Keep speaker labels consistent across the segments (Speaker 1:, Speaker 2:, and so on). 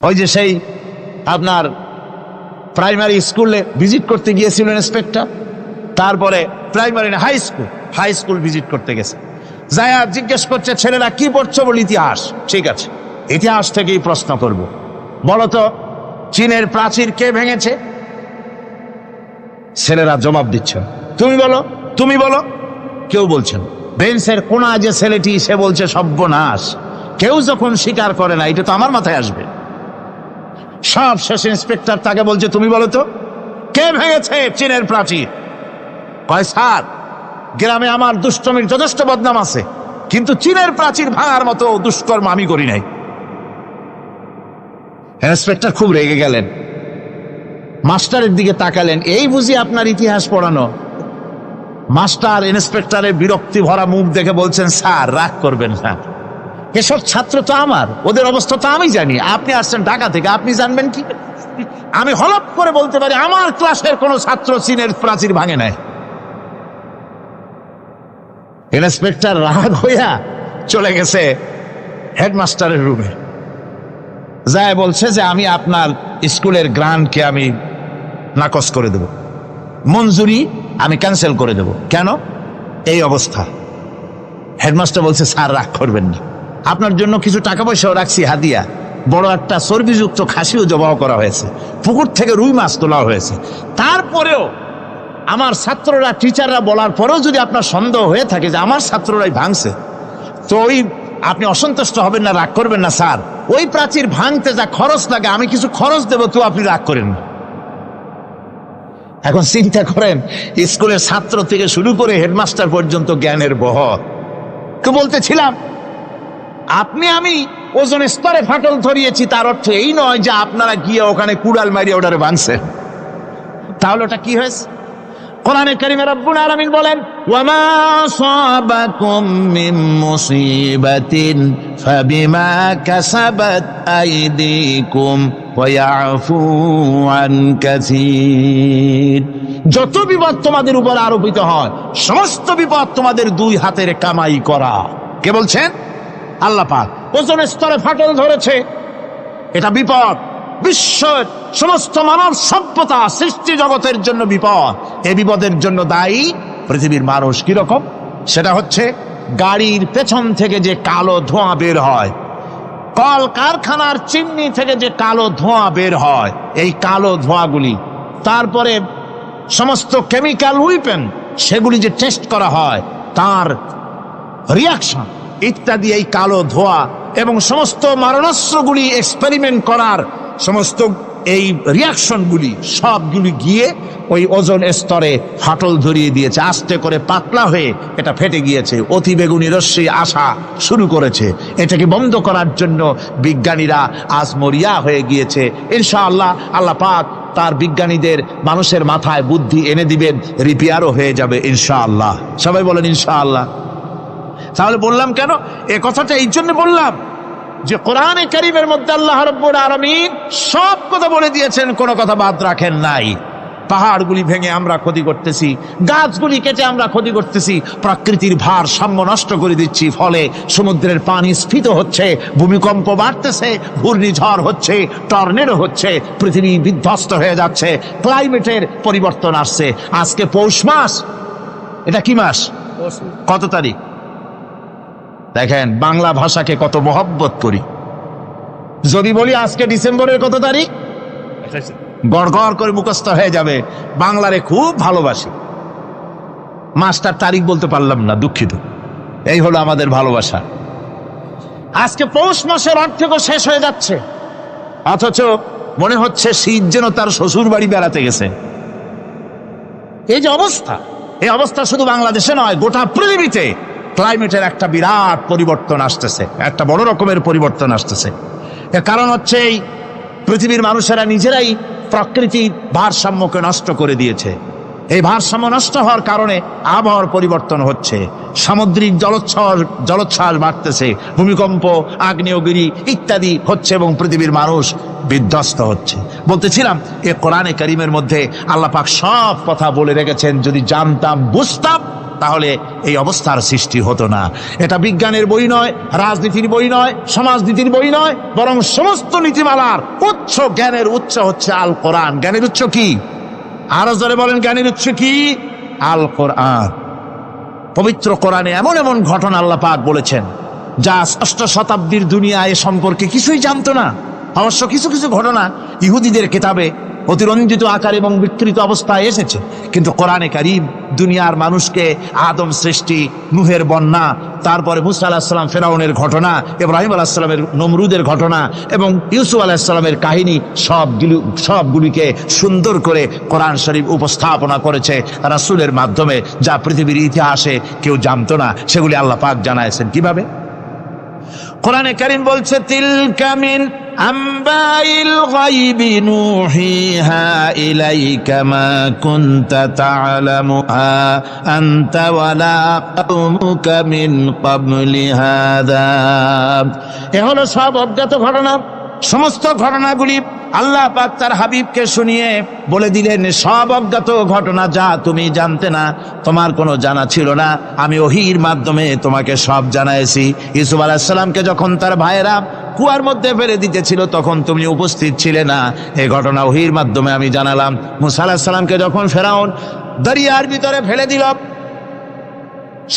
Speaker 1: ওই যে সেই আপনার প্রাইমারি স্কুলে ভিজিট করতে গিয়েছিল ইন্সপেক্টর, তারপরে প্রাইমারি না হাই স্কুল ভিজিট করতে গেছে, যায়া জিজ্ঞেস করছে ছেলেরা কি পড়ছো? বলে ইতিহাস। ঠিক আছে, ইতিহাস থেকেই প্রশ্ন করব, বলতো চীনের প্রাচীর কে ভেঙেছে? ছেলেরা জবাব দিচ্ছে তুমি বলো। কেউ বলছেন। বেঞ্চের কোনা যে ছেলেটি, সে বলছে সর্বনাশ, কেউ যখন স্বীকার করে না এটা তো আমার মাথায় আসবে। সব শেষ ইন্সপেক্টর তাকে বলছে তুমি বলো তো কে ভেঙেছে চীনের প্রাচীর? কয় স্যার, গ্রামে আমার দুষ্টমির যথেষ্ট বদনাম আছে, কিন্তু চীনের প্রাচীর ভাঙার মতো দুষ্কর্ম আমি করি নাই। ইন্সপেক্টর খুব রেগে গেলেন, মাস্টারের দিকে তাকালেন, এই বুঝি আপনার ইতিহাস পড়ানো? মাস্টার ইন্সপেক্টরের বিরক্তি ভরা মুখ দেখে বলছেন স্যার রাগ করবেন না, এসব ছাত্র তো আমার, ওদের অবস্থা তো আমি জানি, আপনি আসছেন ঢাকা থেকে, আপনি জানবেন কি? আমি হলপ করে বলতে পারি আমার ক্লাসের কোন ছাত্র চীনের প্রাচীর ভাঙে নাই। ইন্সপেক্টর রাগ হইয়া চলে গেছে হেডমাস্টারের রুমে, যায় বলছে যে আমি আপনার স্কুলের গ্রান্টকে আমি নাকচ করে দেব, মঞ্জুরি আমি ক্যান্সেল করে দেব। কেন? এই অবস্থা। হেডমাস্টার বলছে স্যার রাগ করবেন না, আপনার জন্য কিছু টাকা পয়সাও রাখছি হাদিয়া, বড় একটা চর্বিযুক্ত খাসিও জবাহ করা হয়েছে, পুকুর থেকে রুই মাছ তোলা হয়েছে। তারপরেও আমার ছাত্ররা, টিচাররা বলার পরেও যদি আপনার সন্দেহ হয়ে থাকে যে আমার ছাত্ররাই ভাঙছে, তো ওই আপনি অসন্তুষ্ট হবেন না, রাগ করবেন না স্যার, ওই প্রাচীর ভাঙতে যা খরচ লাগে আমি কিছু খরচ দেবো, তো আপনি রাগ করেন না। এখন চিন্তা করেন, স্কুলের ছাত্র থেকে শুরু করে হেডমাস্টার পর্যন্ত জ্ঞানের বহর। তো বলতেছিলাম আমি ওজন স্তরে ফাটল ধরিয়েছি, তার অর্থ এই নয় যে আপনারা গিয়ে ওখানে কুড়াল মারিয়ে ওটারে ভাঙছেন। তাহলে ওটা কি হয়েছে? কোরআনে কারিমে রব্বুল আলামিন বলেন ওয়ামা আসাবাকুম মিন মুসিবাতিন ফাবিমা কাসাবাত আইদিকুম ওয়া ইয়াফু আন কাসীর। যত বিপদ তোমাদের উপর আরোপিত হয়, সমস্ত বিপদ তোমাদের দুই হাতের কামাই করা। কে বলছেন? আল্লাহ পাক। ওজন স্তরে ফাটল ধরেছে, এটা বিপদ, বিশ্বের সমস্ত মানব সভ্যতা সৃষ্টি জগতের জন্য বিপদ। এই বিপদের জন্য দায়ী পৃথিবীর মানুষ। কিরকম? সেটা হচ্ছে গাড়ির পেছন থেকে যে কালো ধোঁয়া বের হয়, কল কারখানার চিমনি থেকে যে কালো ধোঁয়া বের হয়, এই কালো ধোঁয়াগুলি, তারপরে সমস্ত কেমিক্যাল উইপেন সেগুলি যে টেস্ট করা হয়, তার রিয়াকশন ইত্যাদি, এই কালো ধোঁয়া এবং সমস্ত মারণাস্ত্রগুলি এক্সপেরিমেন্ট করার সমস্ত এই রিয়াকশনগুলি সবগুলি গিয়ে ওই ওজন স্তরে ফাটল ধরিয়ে দিয়েছে। আস্তে করে পাতলা হয়ে এটা ফেটে গিয়েছে, অতি বেগুনি রশ্মি আসা শুরু করেছে। এটাকে বন্ধ করার জন্য বিজ্ঞানীরা আজ মরিয়া হয়ে গিয়েছে। ইনশাআল্লাহ আল্লাহ পাক তার বিজ্ঞানীদের মানুষের মাথায় বুদ্ধি এনে দিবেন, রিপেয়ারও হয়ে যাবে ইনশাআল্লাহ। সবাই বলেন ইনশাআল্লাহ। তাহলে বললাম কেন এ কথাটা? এই জন্য বললাম যে কোরআনে কারীমের মধ্যে আল্লাহ রাব্বুল আলামিন সব কথা বলে দিয়েছেন, কোনো কথা বাদ রাখেন নাই। পাহাড়গুলি ভেঙে আমরা ক্ষতি করতেছি, গাছগুলি কেটে আমরা ক্ষতি করতেছি, প্রকৃতির ভারসাম্য নষ্ট করে দিচ্ছি, ফলে সমুদ্রের পানি স্ফীত হচ্ছে, ভূমিকম্প বাড়তেছে, ঘূর্ণিঝড় হচ্ছে, টর্নেডো হচ্ছে, পৃথিবী বিধ্বস্ত হয়ে যাচ্ছে, ক্লাইমেটের পরিবর্তন আসছে। আজকে পৌষ মাস, এটা কি মাস? কত তারিখ? দেখেন বাংলা ভাষাকে কত মহব্বত করি। যদি বলি আজকে ডিসেম্বরের কত তারিখ, গড় গড় করে মুখস্থ হয়ে যাবে। বাংলারে খুব ভালোবাসি, মাসটার তারিখ বলতে পারলাম না, দুঃখিত। এই হলো আমাদের ভালোবাসা। আজকে পৌষ মাসের অর্ধেকও শেষ হয়ে যাচ্ছে, অথচ মনে হচ্ছে শীত যেন তার শ্বশুর বাড়ি বেড়াতে গেছে। এই যে অবস্থা, এই অবস্থা শুধু বাংলাদেশে নয়, গোটা পৃথিবীতে ক্লাইমেটের একটা বিরাট পরিবর্তন আসতেছে, একটা বড় রকমের পরিবর্তন আসতেছে। এর কারণ হচ্ছে এই পৃথিবীর মানুষেরা নিজেরাই প্রকৃতির ভারসাম্যকে নষ্ট করে দিয়েছে। এই ভারসাম্য নষ্ট হওয়ার কারণে আবহাওয়ার পরিবর্তন হচ্ছে, সামুদ্রিক জলোচ্ছ্বাস বাড়তেছে, ভূমিকম্প, আগ্নেয়গিরি ইত্যাদি হচ্ছে এবং পৃথিবীর মানুষ বিধ্বস্ত হচ্ছে। বলতেছিলাম এ কোরআনে কারীমের মধ্যে আল্লাহ পাক সব কথা বলে রেখেছেন। যদি জানতাম, বুঝতাম, তাহলে এই অবস্থার সৃষ্টি হতো না। এটা বিজ্ঞানের বই নয়, রাজনীতির বই নয়, সমাজনীতির বই নয়, বরং সমস্ত নীতিমালার উচ্চ জ্ঞানের উচ্চ হচ্ছে আল কোরআন। জ্ঞানের উচ্চ কি? আরো জোরে বলেন, জ্ঞানের উচ্চ কি? আল কোরআন। পবিত্র কোরআনে এমন এমন ঘটনা আল্লাহ পাক বলেছেন যা ষষ্ঠ শতাব্দীর দুনিয়া এ সম্পর্কে কিছুই জানতো না। অবশ্য কিছু কিছু ঘটনা ইহুদিদের কিতাবে অতিরঞ্জিত আকার এবং বিকৃত অবস্থায় এসেছে, কিন্তু কোরআনে কারীম দুনিয়ার মানুষকে আদম সৃষ্টি, নূহের বন্যা, তারপরে মুসা আলাইহিস সালাম ফেরাউনের ঘটনা, ইব্রাহিম আলাইহিস সালামের নমরুদের ঘটনা এবং ইউসুফ আলাইহিস সালামের কাহিনী সবগুলিকে সুন্দর করে কোরআন শরীফ উপস্থাপনা করেছে রাসূলের মাধ্যমে, যা পৃথিবীর ইতিহাসে কেউ জানতো না। সেগুলি আল্লাহ পাক জানাইছেন কিভাবে? কোরআনে কারীম বলছে, তিলকা মিন আম্বাইল গায়বি নূহিহা ইলাইকা মা কুনতা তা'লামুহা আনতা ওয়ালা কওমুকা মিন ক্বাবলি হাযা। এ হলো সব অজ্ঞাত ঘটনা। সমস্ত ঘটনাগুলি আল্লাহ পাক তার হাবিবকে শুনিয়ে বলে দিলেন, সব অজ্ঞাত ঘটনা যা তুমি জানতে না, তোমার কোনো জানা ছিল না, আমি ওহীর মাধ্যমে তোমাকে সব জানাইছি। ইউসুফ আলাইহিস সালামকে যখন তার ভাইয়েরা কুয়ার মধ্যে ফেলে দিতেছিল তখন তুমি উপস্থিত ছিলে না, এই ঘটনা ওহীর মাধ্যমে আমি জানালাম। মুসা আলাইহিস সালামকে যখন ফেরাউন দরিয়ার ভিতরে ফেলে দিল,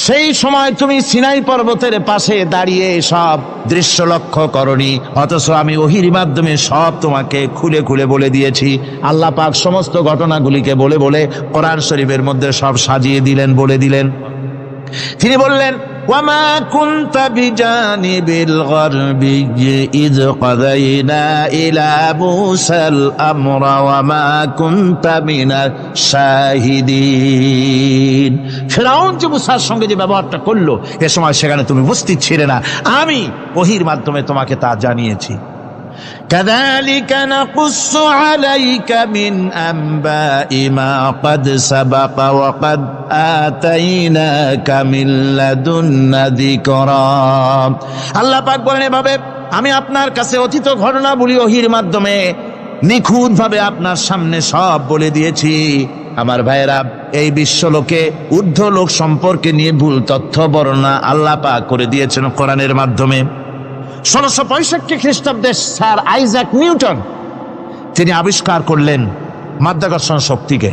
Speaker 1: সেই সময় তুমি সিনাই পর্বতের পাশে দাঁড়িয়ে সব দৃশ্য লক্ষ্য করনি, অথচ আমি ওহীর মাধ্যমে সব তোমাকে খুলে খুলে বলে দিয়েছি। আল্লাহ পাক সমস্ত ঘটনাগুলিকে বলে বলে কোরআন শরীফের মধ্যে সব সাজিয়ে দিলেন, বলে দিলেন। তিনি বললেন, ওয়ামা কুনতা বিজানিবিল গারবি ইয কাযাইনা ইলা মুসাল আমরা ওয়ামা কুনতা মিনাশ শাহিদিন। ফিরআউন যে মুসার সঙ্গে যে ব্যবহারটা করলো, এ সময় সেখানে তুমি উপস্থিত ছিলে না, আমি ওহীর মাধ্যমে তোমাকে তা জানিয়েছি। কাযালিকা নাকুসসু আলাইকা মিন আনবাই মা ক্বাদ সাবাকা ওয়া ক্বাদ আতাইনাকা মিন লাদুন্না যিকরা। আল্লাহ পাক বলেন, এভাবে আমি আপনার কাছে অতীত ঘটনাবলী ওহীর মাধ্যমে নিখুঁতভাবে আপনার সামনে সব বলে দিয়েছি। আমার ভাইয়েরা, এই বিশ্বলোকে ঊর্ধ্ব লোক সম্পর্কে নিয়ে ভুল তথ্য বর্ণনা আল্লাহ পাক করে দিয়েছেন কোরআনের মাধ্যমে। 1665 খ্রিস্টাব্দে স্যার আইজাক নিউটন তিনি আবিষ্কার করলেন মাধ্যাকর্ষণ শক্তিকে।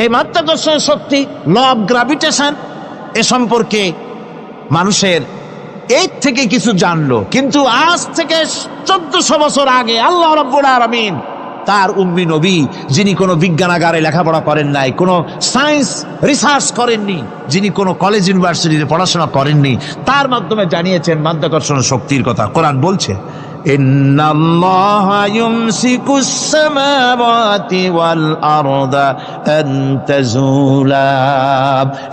Speaker 1: এই মাধ্যাকর্ষণ শক্তি, ল অফ গ্র্যাভিটেশন, এ সম্পর্কে মানুষের এই থেকে কিছু জানলো, কিন্তু আজ থেকে 1400 বছর আগে আল্লাহ রাব্বুল আলামিন তার উম্মি নবী, যিনি কোনো বিজ্ঞানাগারে লেখাপড়া করেন নাই, কোনো সায়েন্স রিসার্চ করেননি, যিনি কোনো কলেজ ইউনিভার্সিটিতে পড়াশোনা করেননি, তার মাধ্যমে জানিয়েছেন মাধ্যাকর্ষণ শক্তির কথা। কোরআন বলছে, ইন্নাল্লাহা ইউমসিকুস সামাওয়াতি ওয়াল আরদা আন তাজুলা।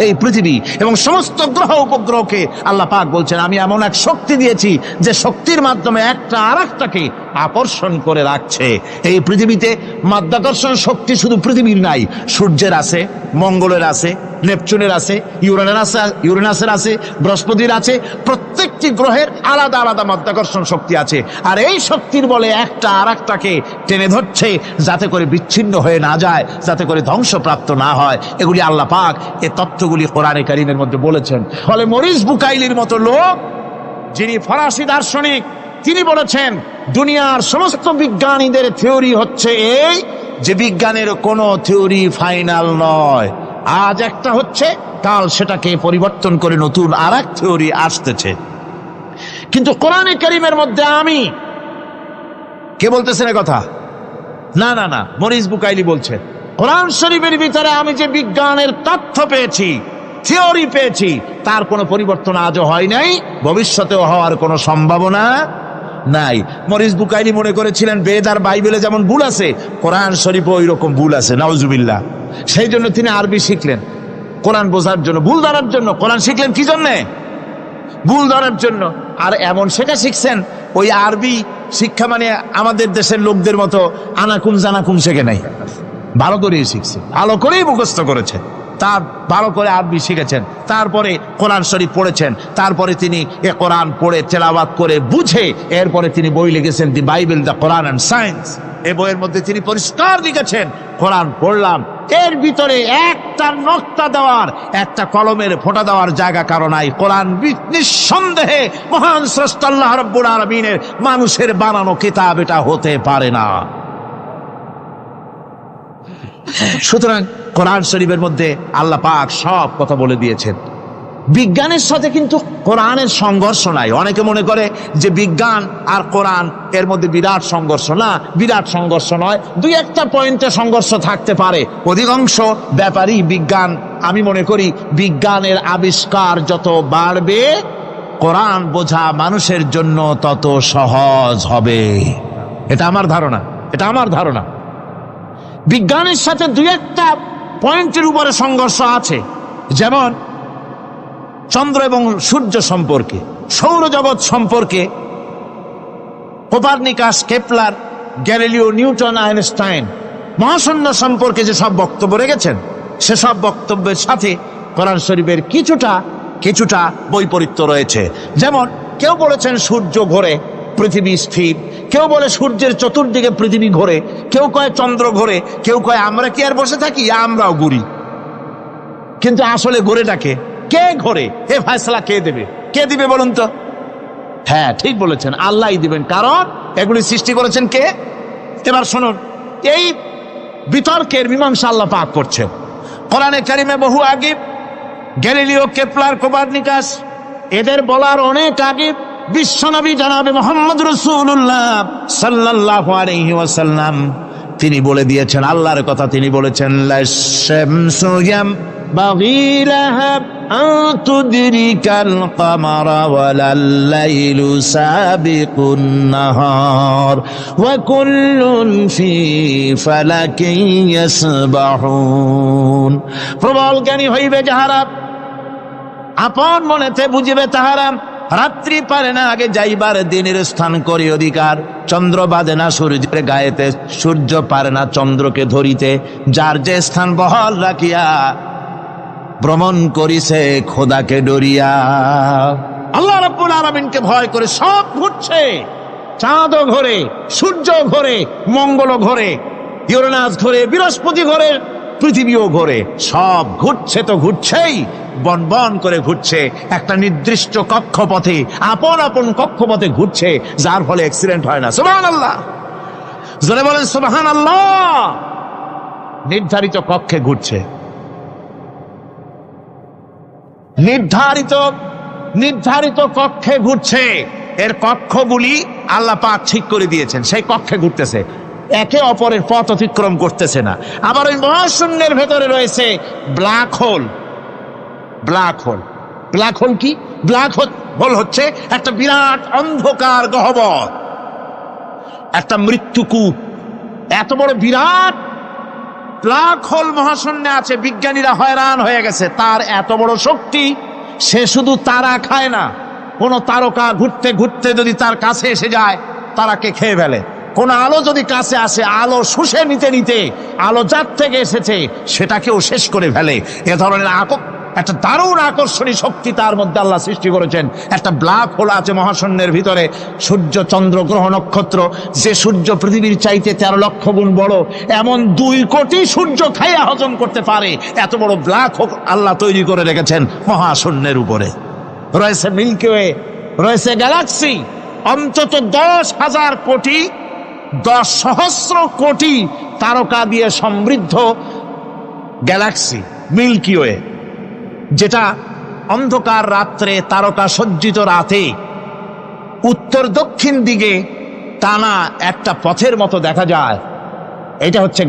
Speaker 1: এই পৃথিবী এবং সমস্ত গ্রহ উপগ্রহকে আল্লাহ পাক বলছেন, আমি এমন এক শক্তি দিয়েছি যে শক্তির মাধ্যমে একটা আরেকটাকে আকর্ষণ করে রাখছে। এই পৃথিবীতে মাধ্যাকর্ষণ শক্তি শুধু পৃথিবীর নাই, সূর্যের আছে, মঙ্গলের আছে, নেপচুনের আছে, ইউরেনাসের আছে, বৃহস্পতির আছে। প্রত্যেকটি গ্রহের আলাদা আলাদা মাধ্যাকর্ষণ শক্তি আছে, আর এই শক্তির বলে একটা আরেকটাকে টেনে ধরছে যাতে করে বিচ্ছিন্ন হয়ে না যায়, যাতে করে ধ্বংসপ্রাপ্ত না হয়। এগুলি আল্লাহ পাক এই তত্ত্বগুলি কোরআনে কারীমের মধ্যে বলেছেন। ফলে মরিস বুকাইলির মতো লোক, যিনি ফরাসি দার্শনিক, তিনি বলেছেন দুনিয়ার সমস্ত বিজ্ঞানীদের থিওরি হচ্ছে এই যে বিজ্ঞানের কোনো থিওরি ফাইনাল নয়। আজ একটা হচ্ছে, কাল সেটাকে পরিবর্তন করে নতুন আর এক থিওরি আসতেছে। কিন্তু কোরআনে কারীমের মধ্যে আমি, কে বলতেছেন কথা? না না না, মরিস বুকাইলি বলছে, কোরআন শরীফের ভিতরে আমি যে বিজ্ঞানের তথ্য পেয়েছি, থিওরি পেয়েছি, তার কোনো পরিবর্তন আজও হয় নাই, ভবিষ্যতেও হওয়ার কোনো সম্ভাবনা নাই। মরিস বুকাইলি মনে করেছিলেন বেদ আর বাইবেলে যেমন ভুল আছে, কোরআন শরীফে ওই রকম ভুল আছে, নাউজুবিল্লাহ। সেই জন্য তিনি আরবি শিখলেন কোরআন বোঝার জন্য, ভুল ধরার জন্য। কোরআন শিখলেন কি জন্যে? ভুল ধরার জন্য। আর এমন শেখা শিখছেন, ওই আরবি শিক্ষা মানে আমাদের দেশের লোকদের মতো আনাকুম জানাকুম শেখে নাই, ভালো করেই শিখছে, ভালো করেই মুখস্থ করেছেন, তার ভালো করে আরবি শিখেছেন, তারপরে কোরআন শরীফ পড়েছেন, তারপরে তিনি এ কোরআন পড়ে তেলাওয়াত করে বুঝে এরপরে তিনি বই লিখেছেন দি Bible, the Quran and science. এই বইয়ের মধ্যে তিনি পরিষ্কার লিখেছেন, কোরআন পড়লাম, এর ভিতরে একটা নকতা দেওয়ার, একটা কলমের ফোঁটা দেওয়ার জায়গা কারো নাই। কোরআন নিঃসন্দেহে মহান স্রষ্টা আল্লাহ রাব্বুল আলামিনের মানুষের বানানো কিতাব, এটা হতে পারে না। সুতরাং কোরআন শরীফের মধ্যে আল্লাহ পাক সব কথা বলে দিয়েছেন। বিজ্ঞানের সাথে কিন্তু কোরআনের সংঘর্ষ নাই। অনেকে মনে করে যে বিজ্ঞান আর কোরআন এর মধ্যে বিরাট সংঘর্ষ। না, বিরাট সংঘর্ষ নয়, দুই একটা পয়েন্টে সংঘর্ষ থাকতে পারে। অধিকাংশ ব্যাপারই বিজ্ঞান, আমি মনে করি বিজ্ঞানের আবিষ্কার যত বাড়বে, কোরআন বোঝা মানুষের জন্য তত সহজ হবে। এটা আমার ধারণা, এটা আমার ধারণা। বিজ্ঞানের সাথে দুই একটা পয়েন্টের উপরে সংঘর্ষ আছে, যেমন চন্দ্র এবং সূর্য সম্পর্কে, সৌরজগৎ সম্পর্কে Copernicus, Kepler, Galileo, Newton, Einstein মহাশূন্য সম্পর্কে যে সব বক্তব্য রেখেছেন, সেসব বক্তব্যের সাথে কোরআন শরীফের কিছুটা বৈপরীত্য রয়েছে। যেমন কেউ বলেছেন সূর্য ঘোরে, পৃথিবী স্থির, কেউ বলে সূর্যের চতুর্দিকে পৃথিবী ঘোরে, কেউ কয় চন্দ্র ঘোরে, কেউ কয় আমরা কি আর বসে থাকি, আমরাও ঘুরি। কিন্তু আসলে ঘোরেটাকে কে ঘোরে, এ ফয়সালা কে দেবে? কে দিবে বলুন তো? হ্যাঁ, ঠিক বলেছেন, আল্লাহই দিবেন, কারণ এগুলি সৃষ্টি করেছেন কে? এবার শুনুন, এই বিতর্কের মীমাংসা আল্লাহ পাক করছেন কোরআনে কারিমে বহু আগে। গ্যালিলিও, কেপলার, কোপারনিকাস এদের বলার অনেক আগে বিশ্বনবী জনাবে মুহাম্মদ রাসূলুল্লাহ সাল্লাল্লাহু আলাইহি ওয়াসাল্লাম তিনি বলে দিয়েছেন, আল্লাহর কথা তিনি বলেছেন, লাশ-শামসু ইয়ানবাগী লাহা আন তুদরিকাল কামারা ওয়ালাল লাইলু সাবিকুন নাহার ওয়া কুল্লুন ফি ফালাকিন ইয়াসবাহুন। প্রবল জ্ঞানী হইবে যাহারা, আপন মনেতে বুঝিবে তাহারা, রাত্রি পারে না আগে যাইবার দিনের স্থান করি অধিকার। চন্দ্র বাঁধে না সূর্যের গায়েতে, সূর্য পারে না চন্দ্রকে ধরিতে। যার যে স্থান বহাল রাখিয়া ভ্রমণ করিছে খোদাকে ডরিয়া। আল্লাহ রাব্বুল আলামিনকে ভয় করে সব ঘুরছে, চাঁদও ঘোরে, সূর্য ঘোরে, মঙ্গল ঘোরে, ইউরেনাস ঘোরে, বৃহস্পতি ঘোরে, পৃথিবীও ঘোরে। সব ঘুরছে তো ঘুরছেই, বন করে ঘুরছে, একটা নির্দিষ্ট কক্ষপথে, আপন আপন কক্ষপথে ঘুরছে, যার ফলে অ্যাক্সিডেন্ট হয় না। সুবহানাল্লাহ, জোরে বলেন সুবহানাল্লাহ। নির্ধারিত কক্ষে ঘুরছে, নির্ধারিত কক্ষে ঘুরছে। এর কক্ষগুলি আল্লাহ পাক ঠিক করে দিয়েছেন, সেই কক্ষে ঘুরতেছে, একে অপরের পথ অতিক্রম করতেছে না। আবার ওই মহাশূন্যের ভেতরে রয়েছে ব্ল্যাক হোল। ব্ল্যাক হোল কি? ব্ল্যাক হোল হচ্ছে একটা বিরাট অন্ধকার গহ্বর, একটা মৃত্যুকূপ। এত বড় বিরাট ব্ল্যাক হোল মহাশূন্যে আছে, বিজ্ঞানীরা হয়রান হয়ে গেছে। তার এত বড় শক্তি, সে শুধু তারা খায় না, কোন তারকা ঘুরতে ঘুরতে যদি তার কাছে এসে যায়, তারাকে খেয়ে ফেলে। কোন আলো যদি কাছে আসে, আলো শুষে নিতে নিতে আলো যার থেকে এসেছে সেটাকেও শেষ করে ফেলে। এ ধরনের একটা দারুণ আকর্ষণীয় শক্তি তার মধ্যে আল্লাহ সৃষ্টি করেছেন। একটা ব্ল্যাক হোল আছে মহাশূন্যের ভিতরে। সূর্য, চন্দ্র, গ্রহ, নক্ষত্র, যে সূর্য পৃথিবীর চাইতে 13 লক্ষ গুণ বড়, এমন 2 কোটি সূর্য খাইয়া হজম করতে পারে, এত বড় ব্ল্যাক হোল আল্লাহ তৈরি করে রেখেছেন মহাশূন্যের উপরে। রয়েছে মিল্কি ওয়ে, রয়েছে গ্যালাক্সি, অন্তত 10,000 কোটি, 10 সহস্র কোটি তারকা দিয়ে সমৃদ্ধ গ্যালাক্সি মিল্কি ওয়ে, যেটা অন্ধকার রাত্রে, তারকা সজ্জিত রাতে উত্তর দক্ষিণ দিকে টানা একটা পথের মতো দেখা যায়। এটা হচ্ছে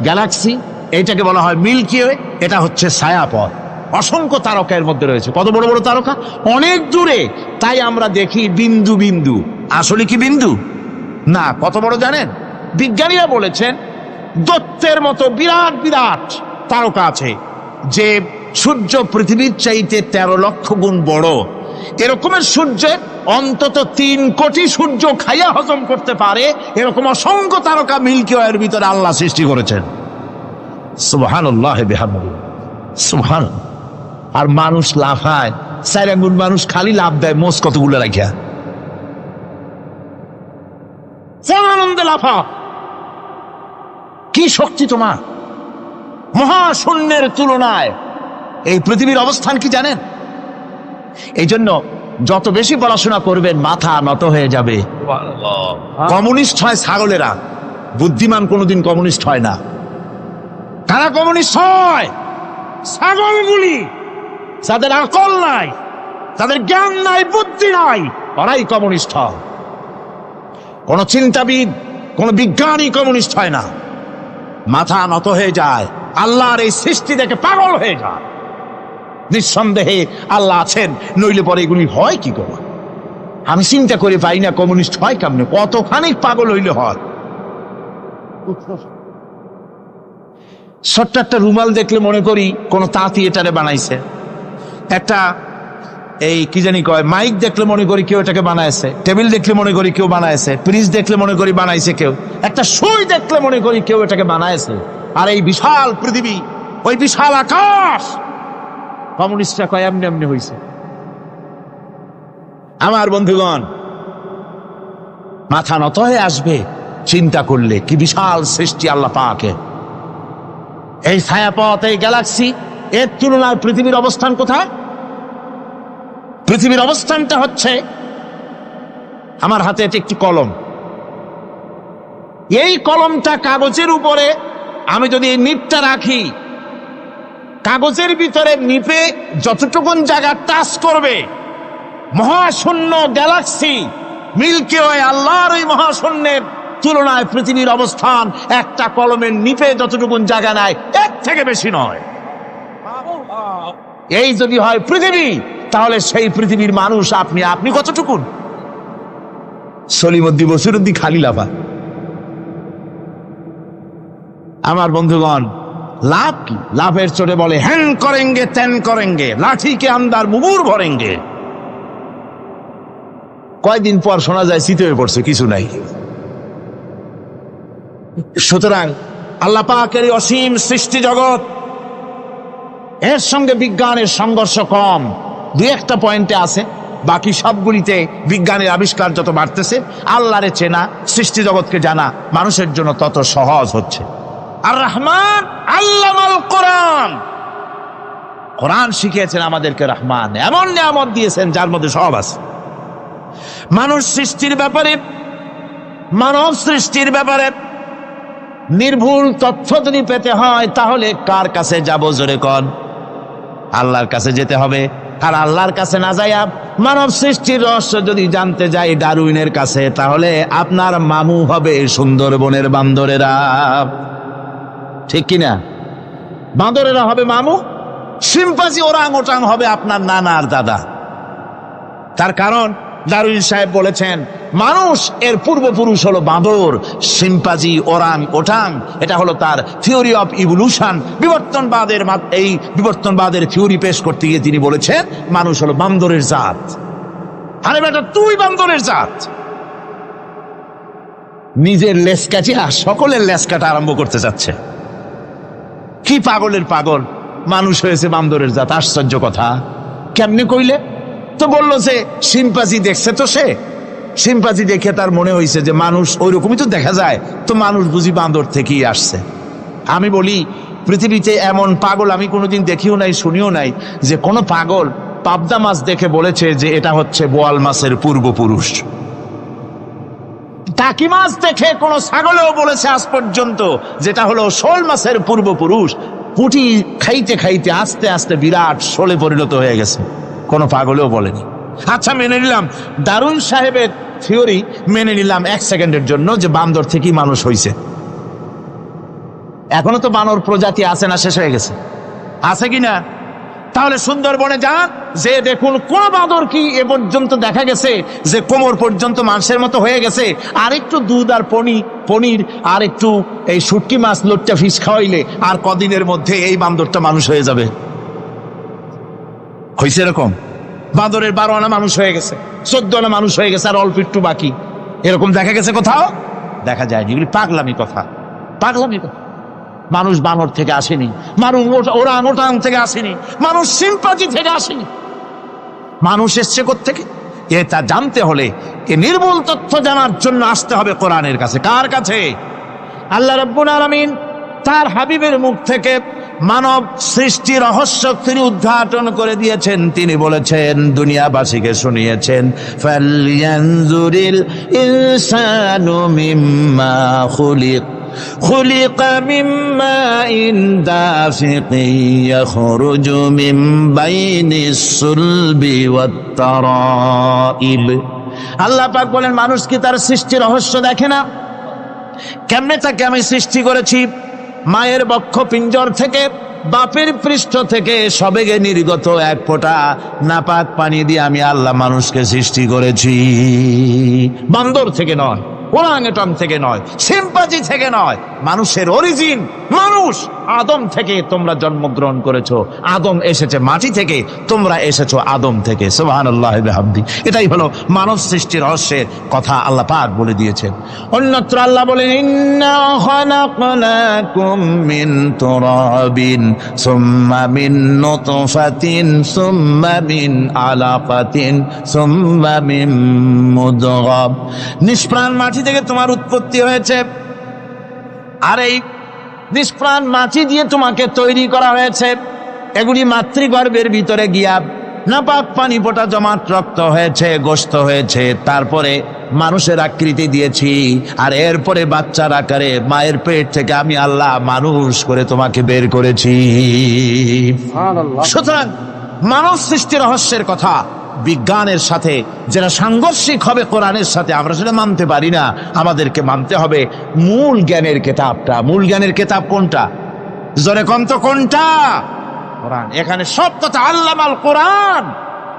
Speaker 1: গ্যালাক্সি, এইটাকে বলা হয় মিল্কি ওয়ে। এটা হচ্ছে ছায়াপথ। অসংখ্য তারকা এর মধ্যে রয়েছে। কত বড় বড় তারকা, অনেক দূরে। তাই আমরা দেখি বিন্দু বিন্দু, আসলে কি বিন্দু না। কত বড় জানেন? বিজ্ঞানীরা বলেছেন দৈত্যের মতো বিরাট বিরাট তারকা আছে, যে সূর্য পৃথিবীর চাইতে 13 লক্ষ গুণ বড়। এরকমের সূর্যের অন্তত 3 কোটি সূর্য খাইয়া হজম করতে পারে, এরকম অসংখ্য তারকা মিল্কি ওয়ের ভিতরে আল্লাহ সৃষ্টি করেছেন। সুবহানাল্লাহ বিহামদিহি, সুবহানাল্লাহ। আর মানুষ লাফায়, 4 আঙ্গুল মানুষ খালি লাভ দেয়, মোষ কতগুলো রাখিয়া আনন্দে লাফা। কি শক্তি তোমার! মহাশূন্যের তুলনায় এই পৃথিবীর অবস্থান কি জানেন? এই জন্য যত বেশি পড়াশোনা করবেন মাথা নত হয়ে যাবে। কমিউনিস্ট হয় ছাগলেরা, বুদ্ধিমান কোনোদিন কমিউনিস্ট হয় না। কারা কমিউনিস্ট হয়? ছাগলগুলি, যাদের আকল নাই, তাদের জ্ঞান নাই, বুদ্ধি নাই, ওরাই কমিউনিস্ট হয়। কোন চিন্তাবিদ, কোন বিজ্ঞানী কমিউনিস্ট হয় না। মাথা নত হয়ে যায়, আল্লাহর এই সৃষ্টি দেখে পাগল হয়ে যায়। নিঃসন্দেহে আল্লাহ আছেন, নইলে পরে এগুলি হয় কি করে? আমি চিন্তা করে পাই না কমিউনিস্ট হয় কেমনে, কতখানি পাগল হইলে হয়। ছোট্ট একটা রুমাল দেখলে মনে করি কোন তাঁতি এটারে বানাইছে। একটা এই কি জানি কয় মাইক দেখলে মনে করি কেউ এটাকে বানাইছে। টেবিল দেখলে মনে করি কেউ বানাইছে। ফ্রিজ দেখলে মনে করি বানাইছে কেউ। একটা সুই দেখলে মনে করি কেউ এটাকে বানাইছে। আর এই বিশাল পৃথিবী, ওই বিশাল আকাশ, কমিউনিস্টরা কয় এমনি এমনি হয়েছে। আমার বন্ধুগণ, মাথা নত হয়ে আসবে চিন্তা করলে কি বিশাল সৃষ্টি আল্লাহ পাকের। এই ছায়াপথ, এই গ্যালাক্সি, এর তুলনায় পৃথিবীর অবস্থান কোথায়? পৃথিবীর অবস্থানটা হচ্ছে, আমার হাতে এটি একটি কলম। এই কলমটা কাগজের উপরে আমি যদি এই নিপটা রাখি, কাগজের ভিতরে নিপে যতটুকুন জায়গা টাচ করবে, মহাশূন্য গ্যালাক্সি মিল্কি ওয়ে, আল্লাহর ওই মহাশূন্যের তুলনায় পৃথিবীর অবস্থান একটা কলমের নিপে যতটুকুন জায়গা নেয় এর থেকে বেশি নয়। এই যদি হয় পৃথিবী, তাহলে সেই পৃথিবীর মানুষ আপনি কতটুকুন? সলিমুদ্দি বসিরুদ্দি খালি লাফা। আমার বন্ধুগণ, লাভ কি? লাভের চোটে বলে হ্যান করেঙ্গে ত্যান করেঙ্গে, লাঠি কে আন্দার মুগুর ভরেঙ্গে। কয়দিন পর শোনা যায় শীত হয়ে পড়ছে, কিছু নাই। সুতরাং আল্লাহ পাকের অসীম সৃষ্টি জগৎ, এর সঙ্গে বিজ্ঞানের সংঘর্ষ কম, দুই একটা পয়েন্টে আছে। বাকি সবগুলিতে বিজ্ঞানের আবিষ্কার যত বাড়তেছে, আল্লাহরে চেনা, সৃষ্টি জগৎকে জানা মানুষের জন্য তত সহজ হচ্ছে। আর রহমান আল্লামাল কোরআন, কোরআন শিখিয়েছেন আমাদেরকে। রহমান এমন নিয়ামত দিয়েছেন যার মধ্যে সব আছে। মানুষ সৃষ্টির ব্যাপারে, মানব সৃষ্টির ব্যাপারে নির্ভুল তথ্য যদি পেতে হয়, তাহলে কার কাছে যাব? জোরে কন। আল্লাহর কাছে যেতে হবে। আর আল্লাহর কাছে না যাইয়া মানব সৃষ্টির রহস্য যদি জানতে যাই ডারউইনের কাছে, তাহলে আপনার মামু হবে সুন্দরবনের বান্দরেরা। ঠিক কিনা? বান্দরেরা হবে মামু, শিম্পাঞ্জি ওরাং ওটাং হবে আপনার নানা আর দাদা। তার কারণ ডারউইন সাহেব বলেছেন, মানুষ এর পূর্বপুরুষ হলো বাঁদর, শিম্পাঞ্জি, ওরাং ওটাং। এটা হলো তার থিওরি অফ ইভলিউশন। এই বিবর্তনবাদের থিওরি পেশ করতে গিয়ে তিনি বলেছেন, মানুষ হলো বান্দরের জাত। আরে বেটা, তুই বান্দরের জাত। নিজের লেজ কাটিয়া সকলের লেজ কাটা আরম্ভ করতে যাচ্ছে। কি পাগলের পাগল, মানুষ হয়েছে বান্দরের জাত। আশ্চর্য কথা। কেমনে কইলে? তো বললো যে শিম্পাঞ্জি দেখছে, তো সে শিম্পাঞ্জি দেখে তার মনে হয়েছে যে মানুষ ওই রকমই তো দেখা যায়, তো মানুষ বুঝি বান্দর থেকেই আসছে। আমি বলি, পৃথিবীতে এমন পাগল আমি কোনোদিন দেখিও নাই, শুনিও নাই যে কোনো পাগল পাবদা মাছ দেখে বলেছে যে এটা হচ্ছে বোয়াল মাছের পূর্বপুরুষ। টাকি মাছ দেখে কোনো ছাগলেও বলেছে আজ পর্যন্ত যেটা হলো শোল মাছের পূর্বপুরুষ। পুঁটি খাইতে খাইতে আস্তে আস্তে বিরাট শোলে পরিণত হয়ে গেছে, কোনো পাগলেও বলেনি। আচ্ছা, মেনে নিলাম দারুন সাহেবের থিওরি, মেনে নিলাম এক সেকেন্ডের জন্য যে বান্দর থেকেই মানুষ হয়েছে। এখনো তো বানর প্রজাতি আছে না, শেষ হয়ে গেছে? আছে কিনা? তাহলে সুন্দরবনে যান, যে দেখুন কোন বাঁদর কি এ পর্যন্ত দেখা গেছে যে কোমর পর্যন্ত মানুষের মতো হয়ে গেছে। আর একটু দুধ আর পনির আর একটু এই শুটকি মাছ, লোট্টা ফিশ খাওয়াইলে আর কদিনের মধ্যে এই বান্দরটা মানুষ হয়ে যাবে। হয়েছে এরকম? বাঁদরের 12 আনা মানুষ হয়ে গেছে, 14 আনা মানুষ হয়ে গেছে, আর অল্প একটু বাকি। এরকম দেখা গেছে কোথাও? দেখা যায়নি। এগুলি পাগলামি কথা, পাগলামি কথা। মানুষ বানর থেকে আসেনি, মানুষ ওরাং ওটাং থেকে আসেনি, মানুষ শিম্পাঞ্জি থেকে আসেনি। মানুষ এসছে কোত্থেকে? এটা জানতে হলে, এ নির্মূল তথ্য জানার জন্য আসতে হবে কোরআনের কাছে। কার কাছে? আল্লাহ রাব্বুল আলামিন তার হাবিবের মুখ থেকে মানব সৃষ্টি রহস্য তিনি উদ্ঘাটন করে দিয়েছেন। তিনি বলেছেন, দুনিয়াবাসীকে শুনিয়েছেন, ফালয়ানজুরিল ইনসানু মিম্মা খুলিক خلق من ماء دافق يخرج من بين الصلب والترائب। আল্লাহ পাক বলেন, মানুষ কি তার সৃষ্টি রহস্য দেখে না? কেমনে তাকে আমি সৃষ্টি করেছি? মায়ের বক্ষ পিঞ্জর থেকে, বাপের পৃষ্ঠ থেকে সবেগে নির্গত এক ফোঁটা নাপাক পানি দিয়ে আমি আল্লাহ মানুষকে সৃষ্টি করেছি। বান্দর থেকে নয়, ওরাংওটাং থেকে নয়, সিম্পাজি থেকে নয়, মানুষের অরিজিন মানুষ। আদম থেকে তোমরা জন্মগ্রহণ করেছো, আদম এসেছে মাটি থেকে, তোমরা এসেছো আদম থেকে। সুবহানাল্লাহ বিহামদি। এটাই হলো মানব সৃষ্টির রহস্যের কথা আল্লাহ পাক বলে দিয়েছেন। অন্যত্র আল্লাহ বলেন, ইন্না খালাকনাকুম মিন তুরাবিন সুম্মা মিন নুতফাতিন সুম্মা মিন আলাকাতিন সুম্মা মিন মুদগা। নিষ্প্রাণ মাটি থেকে তোমার উৎপত্তি হয়েছে, আর এই নিষ্প্রাণ মাটি দিয়ে তোমাকে তৈরি করা হয়েছে। এগুলি মাতৃগর্ভের ভিতরে গিয়া নাপাক পানি ফোঁটা জমাট রক্ত হয়েছে, গোশত হয়েছে, তারপরে মানুষের আকৃতি দিয়েছি, আর এরপরে বাচ্চার আকারে মায়ের পেট থেকে আমি আল্লাহ মানুষ করে তোমাকে বের করেছি। সুতরাং মানব সৃষ্টি রহস্যের কথা বিজ্ঞানের সাথে যেটা সাংঘর্ষিক হবে কোরআনের সাথে, আমরা সেটা মানতে পারি না। আমাদেরকে মানতে হবে মূল জ্ঞানের কেতাবটা। মূল জ্ঞানের কেতাব কোনটা? জোরে কোন তো কোনটা? কোরআন। এখানে সব কথা আল্লামাল কোরআন।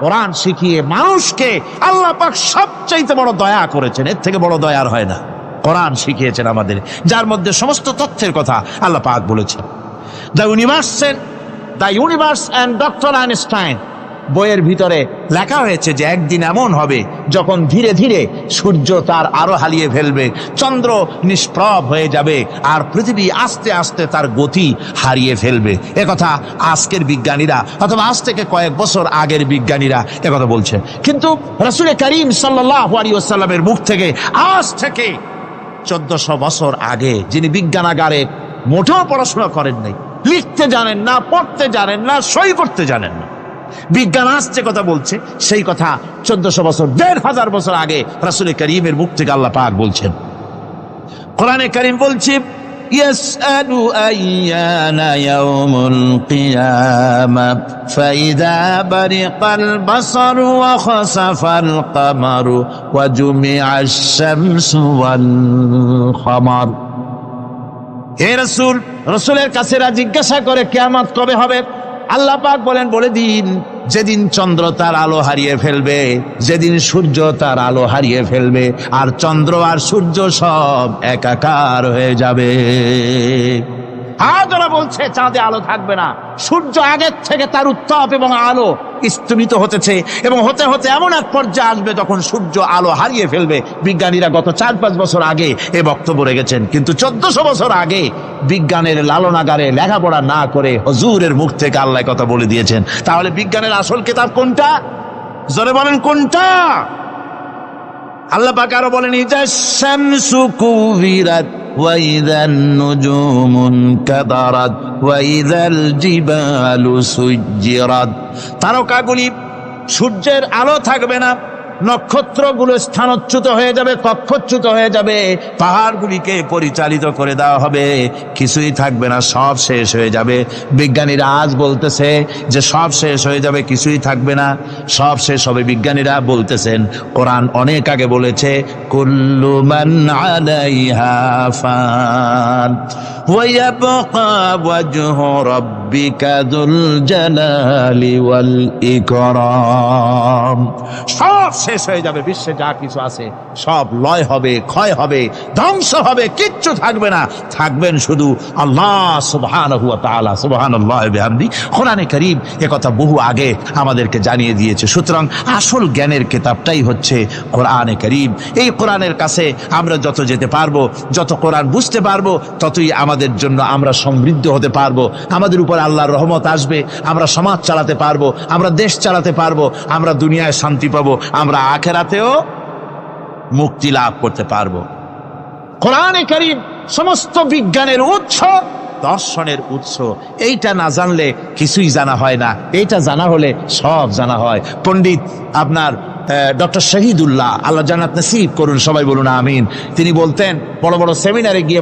Speaker 1: কোরআন শিখিয়ে মানুষকে আল্লাহ পাক সবচাইতে বড় দয়া করেছেন, এর থেকে বড় দয়ার হয় না। কোরআন শিখিয়েছেন আমাদের, যার মধ্যে সমস্ত তথ্যের কথা আল্লাহ পাক বলেছেন। The universe and doctor Einstein বইয়ের ভিতরে লেখা হয়েছে যে একদিন এমন হবে যখন ধীরে ধীরে সূর্য তার আলো হারিয়ে ফেলবে, চন্দ্র নিষ্প্রভ হয়ে যাবে, আর পৃথিবী আস্তে আস্তে তার গতি হারিয়ে ফেলবে। একথা আজকের বিজ্ঞানীরা অথবা আজ থেকে কয়েক বছর আগের বিজ্ঞানীরা একথা বলছে। কিন্তু রাসূল করিম সাল্লাল্লাহু আলাইহি ওয়াসাল্লামের মুখ থেকে আজ থেকে 1400 বছর আগে, যিনি বিজ্ঞানাগারে মোটেও পড়াশোনা করেন নাই, লিখতে জানেন না, পড়তে জানেন না, সই করতে জানেন না, বিজ্ঞান আসছে কথা বলছে, সেই কথা 1400 বছর 1500 বছর আগে রাসূল করিমের মুখ থেকে আল্লাহ পাক বলছেন। কোরআনে কারীম বলছে, ইয়াসআলু আইয়ানা ইয়াউমুল কিয়ামা ফাইযা বারিকাল বাসারু ওয়া খাসাফাল কামারু ওয়া জুমিআশ শামসু ওয়াল কামার। হে রাসূল, রাসূলের কাছে জিজ্ঞাসা করে কিয়ামত কবে হবে? আল্লাহ পাক বলেন, বলে দিন যেদিন চন্দ্র তার আলো হারিয়ে ফেলবে, যেদিন সূর্য তার আলো হারিয়ে ফেলবে, আর চন্দ্র আর সূর্য সব একাকার হয়ে যাবে। আজ ওরা বলছে চাঁদে আলো থাকবে না, সূর্য আগের থেকে তার উত্তাপ এবং আলো স্তমিত হতেছে, এবং হতে হতে এমন এক পর্যায়ে আসবে যখন সূর্য আলো হারিয়ে ফেলবে। বিজ্ঞানীরা গত 4-5 বছর আগে এ বক্তব্য রেখেছেন, কিন্তু 1400 বছর আগে বিজ্ঞানের লালনাগারে লেখাপড়া না করে হুজুরের মুখ থেকে আল্লাহ কথা বলে দিয়েছেন। তাহলে বিজ্ঞানের আসল কিতাব কোনটা? জোরে বলেন কোনটা? আল্লাহ পাক আরো বলেন, ইজা শামসু কুবিরাত ওয়া ইযান নুজুমু কাদারাত ওয়া ইযাল জিবালু সুজ্জিরাত। তারকাগুলি, সূর্যের আলো থাকবে না, নক্ষত্রগুলো স্থানচ্যুত হয়ে যাবে, কক্ষচ্যুত হয়ে যাবে, পাহাড়গুলিকে পরিচালিত করে দেওয়া হবে, কিছুই থাকবে না, সব শেষ হয়ে যাবে। বিজ্ঞানীরা আজ বলতেছে যে সব শেষ হয়ে যাবে, কিছুই থাকবে না, সব শেষ হবে। বিজ্ঞানীরা বলতেছেন, কোরআন অনেক আগে বলেছে, কুল্লু মান আলাইহা ফান ওয়া ইয়াবকা ওয়াজহু রাব্বিকা যুল জালালি ওয়াল ইকরাম। সব শেষ হয়ে যাবে, বিশ্বে যা কিছু আছে সব লয় হবে, ক্ষয় হবে, ধ্বংস হবে, কিচ্ছু থাকবে না, থাকবেন শুধু আল্লাহ সুবহানাহু ওয়া তাআলা। সুবহানাল্লাহ বিহামদি। কোরআনে কারীম একথা বহু আগে আমাদেরকে জানিয়ে দিয়েছে। সুতরাং আসল জ্ঞানের কিতাবটাই হচ্ছে কোরআনে কারীম। এই কোরআনের কাছে আমরা যত যেতে পারবো, যত কোরআন বুঝতে পারবো, ততই আমাদের জন্য আমরা সমৃদ্ধ হতে পারবো। আমাদের উপর আল্লাহর রহমত আসবে, আমরা সমাজ চালাতে পারবো, আমরা দেশ চালাতে পারবো, আমরা দুনিয়ায় শান্তি পাবো, আমরা আখিরাতেও মুক্তি লাভ করতে পারবো। কোরআনে কারীম সমস্ত বিজ্ঞানের উৎস, দর্শনের উৎস। এইটা না জানলে কিছুই জানা হয় না, এইটা জানা হলে সব জানা হয়। পণ্ডিত আপনার ডক্টর শহীদুল্লাহ, আল্লাহ জান্নাত নসিব করুন, সবাই বলুন আমিন। তিনি বলতেন, বড় বড় সেমিনারে গিয়ে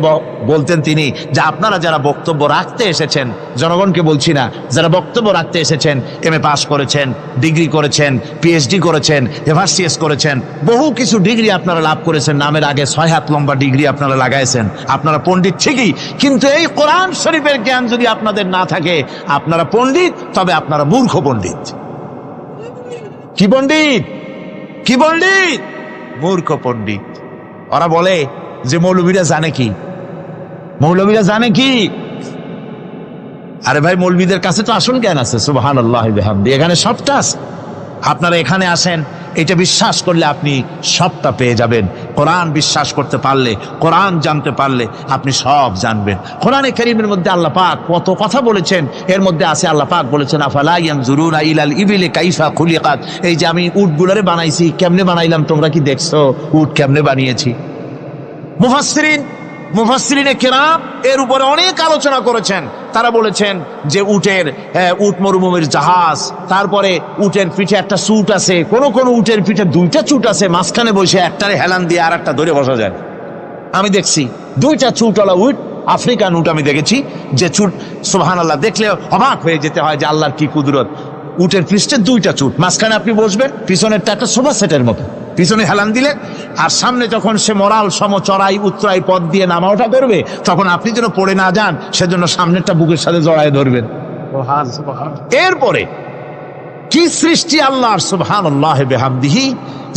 Speaker 1: বলতেন তিনি, যে আপনারা যারা বক্তব্য রাখতে এসেছেন, জনগণকে বলছি না, যারা বক্তব্য রাখতে এসেছেন, MA পাস করেছেন, ডিগ্রি করেছেন, PhD করেছেন, FRCS করেছেন, বহু কিছু ডিগ্রি আপনারা লাভ করেছেন, নামের আগে 6 হাত লম্বা ডিগ্রি আপনারা লাগাইছেন, আপনারা পণ্ডিত ঠিকই, কিন্তু এই কোরআন শরীফের জ্ঞান যদি আপনাদের না থাকে, আপনারা পণ্ডিত, তবে আপনারা মূর্খ পণ্ডিত। কি পণ্ডিত? কি পণ্ডিত? মূর্খ পণ্ডিত। ওরা বলে যে মৌলবীরা জানে কি, মৌলবীরা জানে কি? আরে ভাই, মৌলবীদের কাছে তো আসল জ্ঞান আছে, সুবহানাল্লাহ বিহামদি, এখানে সবটা আছে। আপনারা এখানে আসেন, এটা বিশ্বাস করলে আপনি সবটা পেয়ে যাবেন। কোরআন বিশ্বাস করতে পারলে, কোরআন জানতে পারলে আপনি সব জানবেন। কোরআনে কারীমের মধ্যে আল্লাহ পাক কত কথা বলেছেন, এর মধ্যে আছে আল্লাহ পাক বলেছেন, আফালা ইয়ানজুরুনা ইলাল ইবিলি কাইফা খুলিকাত। এই যে আমি উটগুলোরে বানাইছি, কেমনে বানাইলাম তোমরা কি দেখছো? উট কেমনে বানিয়েছি? মুফাসসিরিনে কেরাম এর উপরে অনেক আলোচনা করেছেন। তারা বলেছেন যে উট মরুভূমির জাহাজ, তারপরে উটের পিঠে একটা চুট আছে, কোন কোন উটের পিঠে 2টা চুট আছে, মাঝখানে বসে একটারে হেলান দিয়ে আর একটা ধরে বসা যায়। আমি দেখছি 2টা চুটওয়ালা উট, আফ্রিকান উট আমি দেখেছি, যে চুট সুবহানাল্লাহ, দেখলে অবাক হয়ে যেতে হয় যে আল্লাহর কি কুদরত। উটের পৃষ্ঠে 2টা চুট, মাঝখানে আপনি বসবেন, পিছনেরটা একটা সোফা সেটের মতো, পিছনে হেলান দিলে, আর সামনে যখন সে মরাল সম চড়াই উত্তরাই পথ দিয়ে নামা ওঠা করবে, তখন আপনি যেন পড়ে না যান, সেজন্য সামনেরটা বুকের সাথে জড়ায় ধরবেন। এরপরে কি সৃষ্টি আল্লাহর, সুবহানাল্লাহ বিহামদিহি।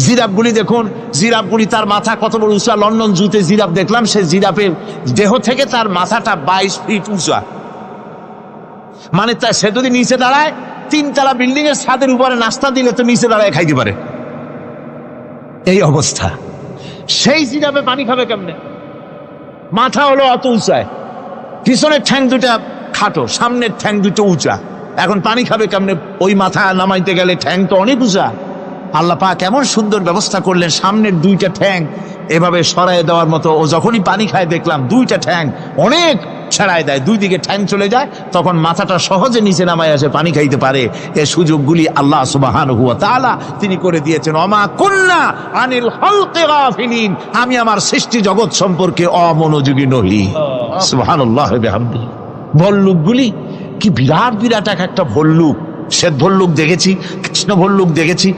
Speaker 1: জিরাফগুলি দেখুন, জিরাফগুলি তার মাথা কত বড় উঁচা। লন্ডন জুতে জিরাফ দেখলাম, সে জিরাফের দেহ থেকে তার মাথাটা 22 ফিট উঁচা। মানে সে যদি নিচে দাঁড়ায়, 3 তলা বিল্ডিং এর ছাদের উপরে নাস্তা দিলে তো নিচে দাঁড়ায় খাইতে পারে, এই অবস্থা। সেই জিরাফে পানি খাবে কেমনে? মাথা হলো অত উঁচায়, পিছনের ঠ্যাং 2টা খাটো, সামনের ঠ্যাং 2টো উঁচা, এখন পানি খাবে কেমনে? ওই মাথা নামাইতে গেলে ঠ্যাং তো অনেক উঁচা। আল্লাহ পাক এমন সুন্দর ব্যবস্থা করলেন, সামনের 2টা ঠ্যাং এভাবে সরায় দেওয়ার মতো। ও যখনই পানি খায় দেখলাম 2টা ঠ্যাং অনেক ছাড়ায় দেয়, 2 দিকে ঠ্যাং চলে যায়, তখন মাথাটা সহজে নিচে নামায় আসে, পানি খাইতে পারে। এই সুযোগগুলি আল্লাহ সুবহানাহু ওয়া তাআলা তিনি করে দিয়েছেন। ওমা কুন্না আনিল খালকি গাফিলিন, আমি আমার সৃষ্টি জগৎ সম্পর্কে অমনোযোগী নহি। সুবহানাল্লাহ বিহামদিহি। ভল্লুকগুলি কি বিরাট বিরাট একটা ভল্লুক, শ্বেত ভল্লুক দেখেছি, কৃষ্ণ ভল্লুক দেখেছি,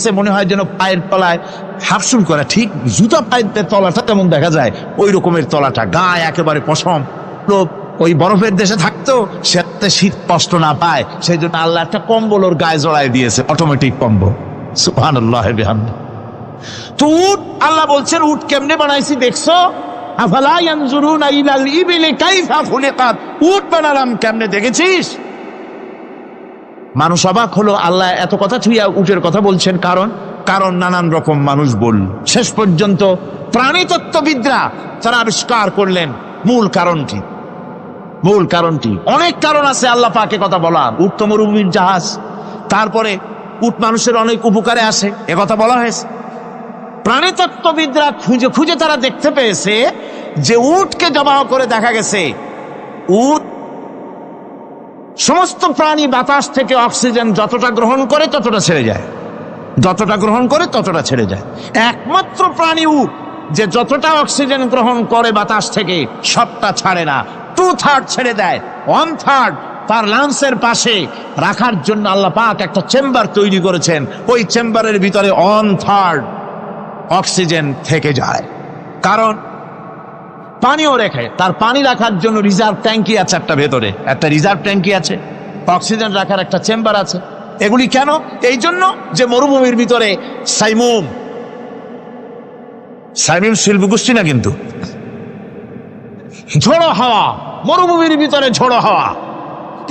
Speaker 1: সে মনে হয় যেন পায়ের তলায় হাফসুল করা, ঠিক জুতা পায়ের তলাটা তেমন দেখা যায়, ওই রকমের তলাটা, গায়ে একেবারে পশম। ওই বরফের দেশে থাকতো, সে শীত কষ্ট না পায়, সেই জন্য আল্লাহ একটা কম্বল ওর গায়ে জড়ায় দিয়েছে, অটোমেটিক কম্বল। সুবহানাল্লাহ বিহামদিহি। তো উট, আল্লাহ বলছেন উট কেমনে বানাইছি দেখছো? আফালা ইয়ানজুরুনা ইলাল ইবিলি কাইফা খুলিকাত, উট বানালাম কেমনে দেখেছিস? মানুষ অবাক হলো, আল্লাহ এত কথা ছুঁয়া উটের কথা বলছেন, কারণ নানান রকম মানুষ বলল। শেষ পর্যন্ত প্রাণীতত্ত্ববিদরা তারা আবিষ্কার করলেন মূল কারণটি। অনেক কারণ আছে আল্লাহ পাকে কথা বলা। উট তো মরুভূমির জাহাজ, তারপরে উট মানুষের অনেক উপকারে আসে, এ কথা বলা হয়েছে। প্রাণীতত্ত্ববিদরা খুঁজে খুঁজে তারা দেখতে পেয়েছে যে উটকে জবাহ করে দেখা গেছে, উট সমস্ত প্রাণী বাতাস থেকে অক্সিজেন যতটা গ্রহণ করে ততটা ছেড়ে যায়, যতটা গ্রহণ করে ততটা ছেড়ে যায়। একমাত্র প্রাণী উট যে যতটা অক্সিজেন গ্রহণ করে বাতাস থেকে সবটা ছাড়ে না, 2/3 ছেড়ে দেয়, 1/3 তার লাংসের পাশে রাখার জন্য আল্লাহ পাক একটা চেম্বার তৈরি করেছেন। ওই চেম্বারের ভিতরে 1/3 অক্সিজেন থেকে যায়, কারণ পানিও রেখে, তার পানি রাখার জন্য রিজার্ভ ট্যাঙ্কি আছে, ভেতরে একটা রিজার্ভ ট্যাঙ্কি আছে, অক্সিজেন রাখার একটা চেম্বার আছে। এগুলি কেন? এই জন্য যে মরুভূমির ভিতরে সাইমুম শিল্পগোষ্ঠী না, কিন্তু ঝোড়ো হাওয়া, মরুভূমির ভিতরে ঝোড়ো হাওয়া,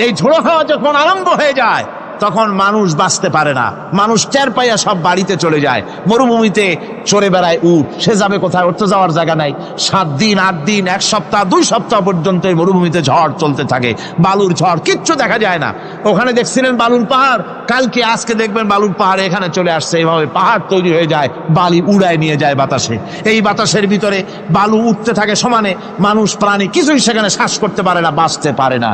Speaker 1: এই ঝোড়ো হাওয়া যখন আরম্ভ হয়ে যায়, তখন মানুষ বাঁচতে পারে না, মানুষ টের পাইয়া সব বাড়িতে চলে যায়। মরুভূমিতে চড়ে বেড়ায় উট, সে যাবে কোথায়? ওর তো যাওয়ার জায়গা নাই। 7 দিন 8 দিন 1 সপ্তাহ 2 সপ্তাহ পর্যন্ত এই মরুভূমিতে ঝড় চলতে থাকে, বালুর ঝড়, কিচ্ছু দেখা যায় না। ওখানে দেখছিলেন বালুর পাহাড়, কালকে আজকে দেখবেন বালুর পাহাড় এখানে চলে আসছে। এইভাবে পাহাড় তৈরি হয়ে যায়, বালি উড়ায় নিয়ে যায় বাতাসে। এই বাতাসের ভিতরে বালু উঠতে থাকে সমানে, মানুষ প্রাণী কিছুই সেখানে শ্বাস করতে পারে না, বাঁচতে পারে না।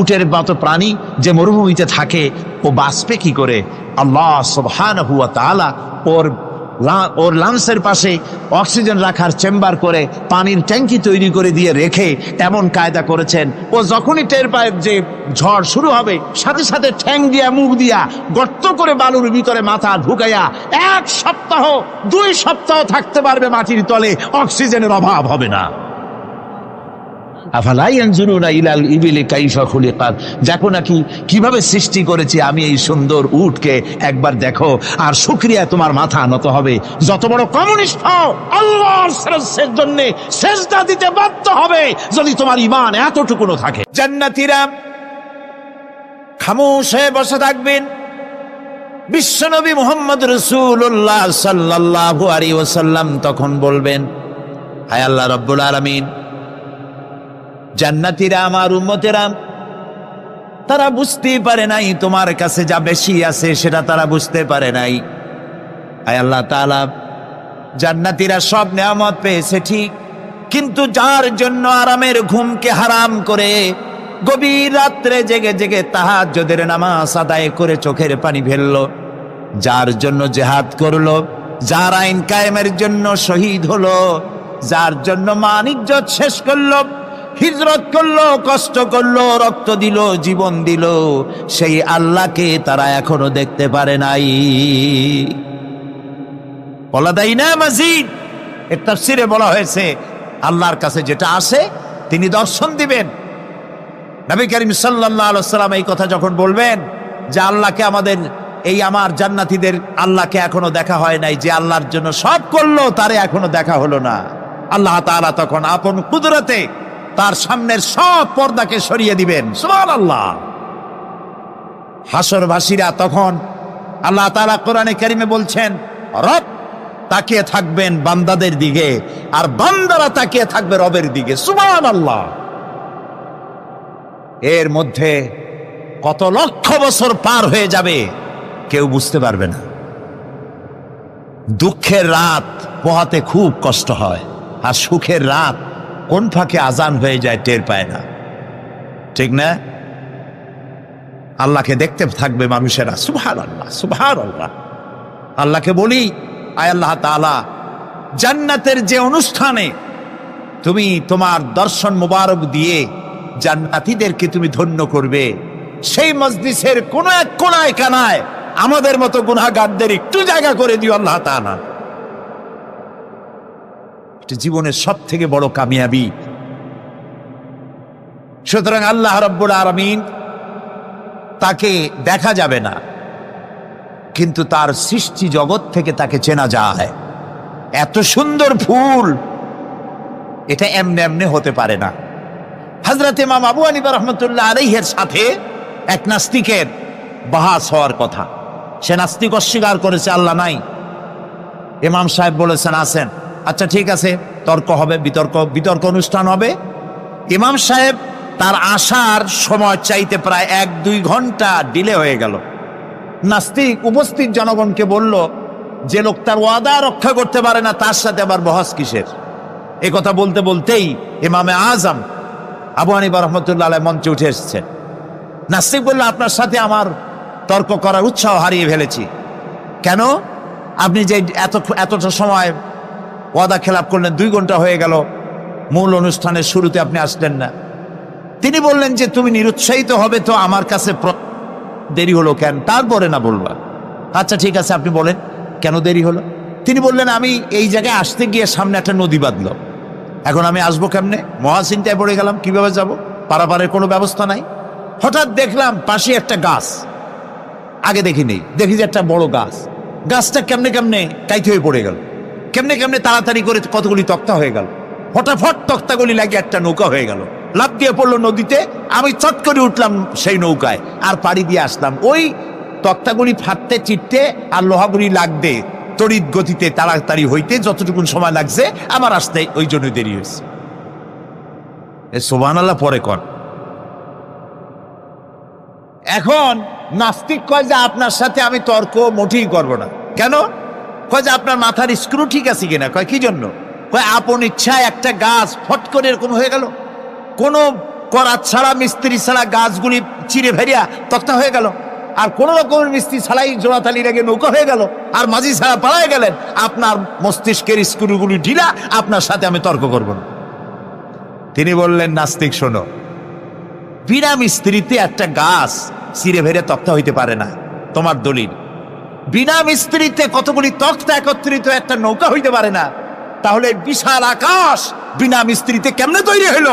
Speaker 1: উটের মতো প্রাণী যে মরুভূমিতে থাকে, ও বাঁচবে কি করে? আল্লাহ সুবহানাহু ওয়া তাআলা ওর লাংসের পাশে অক্সিজেন রাখার চেম্বার করে পানির ট্যাঙ্কি তৈরি করে দিয়ে রেখে এমন কায়দা করেছেন, ও যখনই টের পায় যে ঝড় শুরু হবে, সাথে সাথে ঠ্যাং দিয়া মুখ দিয়া গর্ত করে বালুর ভিতরে মাথা ঢুকাইয়া 1 সপ্তাহ 2 সপ্তাহ থাকতে পারবে মাটির তলে, অক্সিজেনের অভাব হবে না। আফালা ইয়ানজুরুনা ইলাল ইবিলি কাইফা খুলিকাত, দেখো নাকি কিভাবে সৃষ্টি করেছি আমি এই সুন্দর উটকে, একবার দেখো। আর শুকরিয়া তোমার মাথা নত হবে। যত বড় কমিউনিস্ট হও, আল্লাহর শ্রেষ্ঠের জন্য সেজদা দিতে বাধ্য হবে যদি তোমার ঈমান এতটুকুনো থাকে। জান্নাতীরা খামোশ হয়ে বসে থাকবেন। বিশ্বনবী মুহাম্মদ রাসূলুল্লাহ সাল্লাল্লাহু আলাইহি ওয়াসাল্লাম তখন বলবেন, হায় আল্লাহ রাব্বুল আলামিন, জান্নাতীরা আমার উম্মতেরা, তারা বুঝতেই পারে নাই তোমার কাছে যা বেশি আছে সেটা তারা বুঝতে পারে নাই। আয় আল্লাহ তাআলা, জান্নাতীরা সব নেয়ামত পেয়েছে ঠিক, কিন্তু যার জন্য আরামের ঘুমকে হারাম করে গভীর রাত্রে জেগে জেগে তাহাজ্জুদের নামাজ আদায় করে চোখের পানি ফেললো, যার জন্য জিহাদ করলো, যার আইন কায়েমের জন্য শহীদ হলো, যার জন্য মান ইজ্জত শেষ করলো, হিজরত করলো, কষ্ট করলো, রক্ত দিল, জীবন দিল, সেই আল্লাহকে তারা এখনো দেখতে পারে নাই। ওয়ালাদাইনা মাজিদ, এর তাফসীরে বলা হয়েছে আল্লাহর কাছে যেটা আসে তিনি দর্শন দিবেন। নবী করিম সাল্লাল্লাহু আলাইহি ওয়াসাল্লাম এই কথা যখন বলবেন যে আল্লাহকে আমাদের এই আমার জান্নাতীদের আল্লাহকে এখনো দেখা হয় নাই, যে আল্লাহর জন্য সব করলো তারে এখনো দেখা হলো না, আল্লাহ তাআলা তখন আপন কুদরতে তার সামনের সব পর্দাকে সরিয়ে দিবেন। সুবহানাল্লাহ। হাসরবাসীরা তখন আল্লাহ তাআলা কোরআনে কারিমে বলছেন, রব তাকিয়ে থাকবেন বান্দাদের দিকে, আর বান্দারা তাকিয়ে থাকবে রবের দিকে। সুবহানাল্লাহ। এর মধ্যে কত লক্ষ বছর পার হয়ে যাবে কেউ বুঝতে পারবে না। দুঃখের রাত পোহাতে খুব কষ্ট হয়, আর সুখের রাত কোন ফাঁকে আজান হয়ে যায় টের পায় না, ঠিক না? আল্লাহকে দেখতে থাকবে মানুষেরা। সুবহানাল্লাহ, সুবহানাল্লাহ। আল্লাহকে বলি, আয় আল্লাহ তাআলা, জান্নাতের যে অনুষ্ঠানে তুমি তোমার দর্শন মুবারক দিয়ে জান্নাতীদেরকে তুমি ধন্য করবে, সেই মজলিসের কোন এক কোনায় কানায় আমাদের মতো গুনাহগারদের একটু জায়গা করে দিও আল্লাহ তাআলা। জীবনের সব থেকে বড় কামিয়াবি। সুতরাং আল্লাহ রাব্বুল আলামিন তাকে দেখা যাবে না, কিন্তু তার সৃষ্টি জগৎ থেকে তাকে চেনা যায়। এত সুন্দর ফুল, এটা এমনি এমনি হতে পারে না। হযরত ইমাম আবু হানিফা রাহমাতুল্লাহ আলাইহির সাথে এক নাস্তিকের বাহাস হওয়ার কথা। সে নাস্তিক অস্বীকার করেছে আল্লাহ নাই। ইমাম সাহেব বলেছেন আছেন। আচ্ছা ঠিক আছে, তর্ক হবে, বিতর্ক অনুষ্ঠান হবে। ইমাম সাহেব তার আসার সময় চাইতে প্রায় 1-2 ঘন্টা ডিলে হয়ে গেল। নাস্তিক উপস্থিত জনগণকে বলল, যে লোক তার ওয়াদা রক্ষা করতে পারে না তার সাথে আবার বহস কিসের? এ কথা বলতে বলতেই ইমামে আজম আবু হানিফা রাহমাতুল্লাহ আলাইহি মঞ্চে উঠে এসেছেন। নাস্তিক বলল, আপনার সাথে আমার তর্ক করার উৎসাহ হারিয়ে ফেলেছি। কেন? আপনি যে এতটা সময় ওয়াদা খেলাপ করলেন, 2 ঘন্টা হয়ে গেল, মূল অনুষ্ঠানের শুরুতে আপনি আসলেন না। তিনি বললেন যে তুমি নিরুৎসাহিত হবে তো আমার কাছে দেরি হলো কেন? তারপরে না বলবা। আচ্ছা ঠিক আছে, আপনি বলেন কেন দেরি হলো? তিনি বললেন, আমি এই জায়গায় আসতে গিয়ে সামনে একটা নদী বাঁধলো, এখন আমি আসবো কেমনে? মহাচিন্তায় পড়ে গেলাম, কিভাবে যাব? পারাপারের কোনো ব্যবস্থা নাই। হঠাৎ দেখলাম পাশে একটা গাছ, আগে দেখিনি, দেখি যে একটা বড় গাছ। গাছটা কেমনে কেমনে কাইতে হয়ে পড়ে গেল, কেমনে কেমনে তাড়াতাড়ি করে কতগুলি তক্তা হয়ে গেল, ফটাফট তক্তাগুলি লাগিয়ে একটা নৌকা হয়ে গেল, লাফ দিয়ে পড়লো নদীতে। আমি চট করে উঠলাম সেই নৌকায় আর পাড়ি দিয়ে আসলাম। ওই তক্তাগুলি ফাটতে চিটতে আর লোহাগুলি লাগবে তড়িৎ গতিতে তাড়াতাড়ি হইতে যতটুকু সময় লাগছে আমার আসতে ওই জন্য দেরি হয়েছে। সুবহানাল্লাহ পরে কর। এখন নাস্তিক কয় যে আপনার সাথে আমি তর্ক মোটেই করব না। কেন? কয় যে আপনার মাথার স্ক্রু ঠিক আছে কিনা। কয় কি জন্য? কয় আপন ইচ্ছায় একটা গাছ ফট করে এরকম হয়ে গেল, কোনো করাত ছাড়া মিস্ত্রি ছাড়া গাছগুলি চিরে ভেরিয়া তক্তা হয়ে গেল, আর কোন রকমের মিস্ত্রি ছাড়াই জোড়াতালি রেগে নৌকা হয়ে গেল, আর মাঝি ছাড়া পালায় গেলেন। আপনার মস্তিষ্কের স্ক্রুগুলি ঢিলা, আপনার সাথে আমি তর্ক করব না। তিনি বললেন, নাস্তিক শোনো, বিনা মিস্ত্রিতে একটা গাছ চিরে ভেরে তক্তা হইতে পারে না। তোমার দলিল। বিনা মিস্ত্রিতে কতগুলি তক্তা একত্রিত একটা নৌকা হইতে পারে না, তাহলে বিশাল আকাশ বিনা মিস্ত্রিতে কেমনে তৈরি হইল?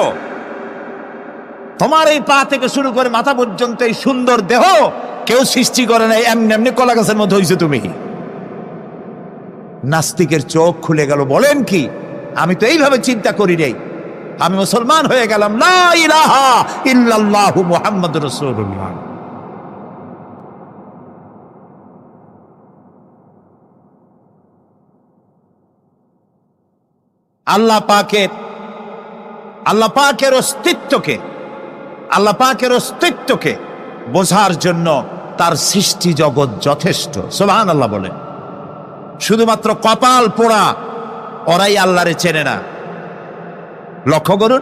Speaker 1: তোমার এই পা থেকে শুরু করে মাথা পর্যন্ত এই সুন্দর দেহ কেউ সৃষ্টি করে নাই, এমনি এমনি কলা গাছের মধ্যে হইছে তুমি। নাস্তিকের চোখ খুলে গেল। বলেন কি? আমি তো এইভাবে চিন্তা করি নাই, আমি মুসলমান হয়ে গেলাম। লা ইলাহা ইল্লাল্লাহু মুহাম্মাদুর রাসূলুল্লাহ। আল্লাহ পাকের অস্তিত্বকে বোঝার জন্য তার সৃষ্টি জগৎ যথেষ্ট। সুবহানাল্লাহ বলেন। শুধুমাত্র কপাল পোড়া ওরাই আল্লাহরে চেনে না। লক্ষ্য করুন,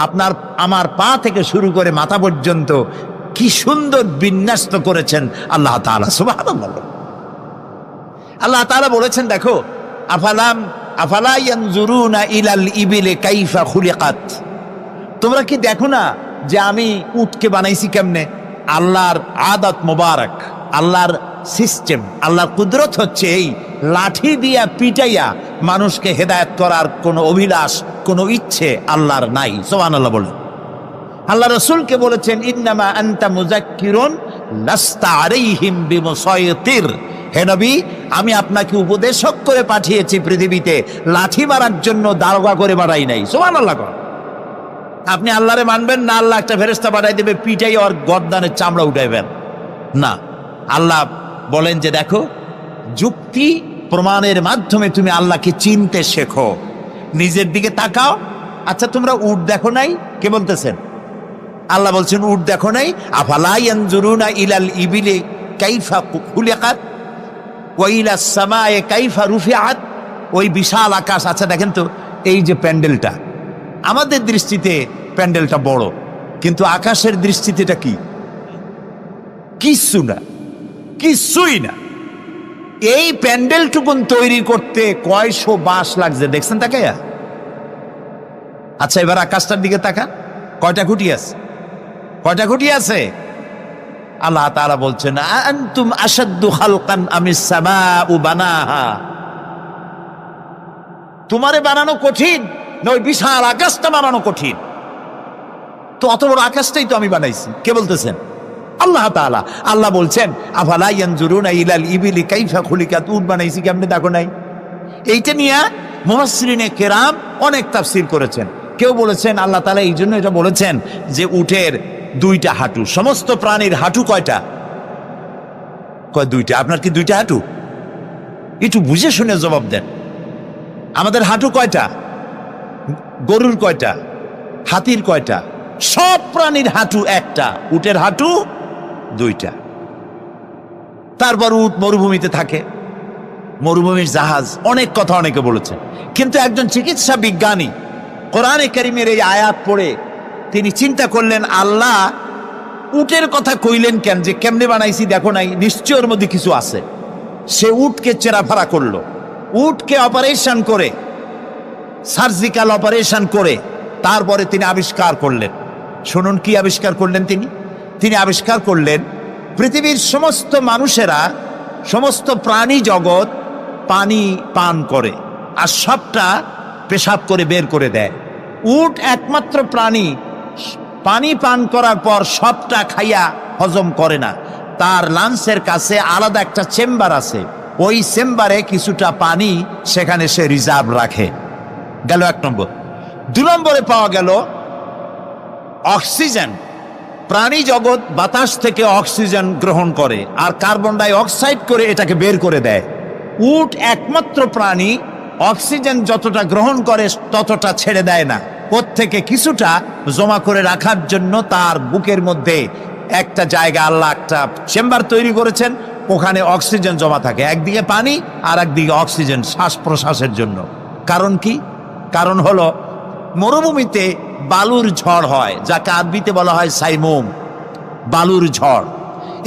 Speaker 1: আপনার আমার পা থেকে শুরু করে মাথা পর্যন্ত কি সুন্দর বিন্যস্ত করেছেন আল্লাহ তাআলা। সুবহানাল্লাহ। আল্লাহ তাআলা বলেছেন, দেখো, আফালা ইয়ানজুরুনা ইলাল ইবিলি কাইফা খুলিকাত। তোমরা কি দেখো না যে আমি উটকে বানাইছি কেমনে? আল্লাহর আদত মোবারক, আল্লাহর সিস্টেম, আল্লাহর কুদরত হচ্ছে এই লাঠি দিয়া পিটাইয়া মানুষকে হেদায়েত করার কোনো অভিলাষ, কোনো ইচ্ছে আল্লাহর নাই। সুবহানাল্লাহ বলেন। আল্লাহ রাসূলকে বলেছেন, ইন্নামা আনতা মুযাক্কিরুন লাস্তা আলাইহিম বিমুসাইতির। হে নবী, আমি আপনাকে উপদেশক করে পাঠিয়েছি পৃথিবীতে, লাঠি মারার জন্য দারোগা করে বাড়াই নাই। সুবহানাল্লাহ। আপনি আল্লাহরে মানবেন না, আল্লাহ একটা ফেরেশতা পাঠাই দেবে পিটাই ওর গর্দানের চামড়া উঠাইবেন না। আল্লাহ বলেন যে দেখো, যুক্তি প্রমাণের মাধ্যমে তুমি আল্লাহকে চিনতে শেখো। নিজের দিকে তাকাও। আচ্ছা, তোমরা উট দেখো নাই? কে বলতেছেন? আল্লাহ বলছেন, উট দেখো নাই? আফালা ইয়ানজুরুনা ইলাল ইবিলি কাইফা খুলিকাত ওয়া ইলাস সামায়ে কাইফা রুফিআত। ওই বিশাল আকাশ। আচ্ছা দেখেন তো, এই যে প্যান্ডেলটা, আমাদের দৃষ্টিতে প্যান্ডেলটা বড়, কিন্তু আকাশের দৃষ্টিতে এটা কি? কিছুই না। এই প্যান্ডেলটুকুন তৈরি করতে কয়শো বাঁশ লাগছে, দেখছেন তাকাইয়া? আচ্ছা, এবার আকাশটার দিকে তাকান, কয়টা খুঁটি আছে? আল্লাহ তাআলা বলছেন, আনতুম আশাদ্দু খালকান আমিস সামাউ বানাহা। তোমারে বানানো কঠিন না ওই বিশাল আকাশটা বানানো কঠিন? তো অত বড় আকাশটাই তো আমি বানাইছি। কে বলতেছেন? আল্লাহ তাআলা। আল্লাহ বলছেন, আফালা ইয়ানজুরুনা ইলাল ইবিলি কাইফা খুলিকাত। উট বানাইছি কেমনে দেখো নাই? এইটা নিয়ে মুফাসসিরিনে কেরাম অনেক তাফসীর করেছেন। কেউ বলেছেন আল্লাহ তাআলা এই জন্য এটা বলেছেন যে উটের দুইটা হাঁটু। সমস্ত প্রাণীর হাঁটু কয়টা? কয় দুইটা। আপনার কি দুইটা হাঁটু? একটু বুঝে শুনে জবাব দেন। আমাদের হাঁটু কয়টা? গরুর কয়টা? হাতির কয়টা? সব প্রাণীর হাঁটু একটা, উটের হাঁটু দুইটা। তারপর উট মরুভূমিতে থাকে, মরুভূমির জাহাজ, অনেক কথা অনেকে বলেছেন। কিন্তু একজন চিকিৎসা বিজ্ঞানী কোরআনে কারীমের এই আয়াত পড়ে তিনি চিন্তা করলেন, আল্লাহ উটের কথা কইলেন কেন? যে কেমনে বানাইছি দেখো নাই, নিশ্চয় ওর মধ্যে কিছু আছে। সে উটকে চেরাফারা করলো, উটকে অপারেশন করে, সার্জিক্যাল অপারেশন করে তারপরে তিনি আবিষ্কার করলেন। শুনুন কি আবিষ্কার করলেন তিনি আবিষ্কার করলেন, পৃথিবীর সমস্ত মানুষেরা, সমস্ত প্রাণী জগৎ পানি পান করে আর সবটা পেশাব করে বের করে দেয়। উট একমাত্র প্রাণী পানি পান করার পর সবটা খাইয়া হজম করে না। তার লাঞ্চের কাছে আলাদা একটা চেম্বার আছে, ওই চেম্বারে কিছুটা পানি সেখানে সে রিজার্ভ রাখে। গেল এক নম্বর। 2 নম্বরে পাওয়া গেল অক্সিজেন। প্রাণী জগৎ বাতাস থেকে অক্সিজেন গ্রহণ করে আর কার্বন ডাই অক্সাইড করে এটাকে বের করে দেয়। উট একমাত্র প্রাণী অক্সিজেন যতটা গ্রহণ করে ততটা ছেড়ে দেয় না, প্রত্যেকে কিছুটা জমা করে রাখার জন্য তার বুকের মধ্যে একটা জায়গা আল্লাহ একটা চেম্বার তৈরি করেছেন, ওখানে অক্সিজেন জমা থাকে, একদিকে পানি আর একদিকে অক্সিজেন শ্বাস প্রশ্বাসের জন্য। কারণ কি? কারণ হলো মরুভূমিতে বালুর ঝড় হয়, যাকে আরবিতে বলা হয় সাইমুম, বালুর ঝড়।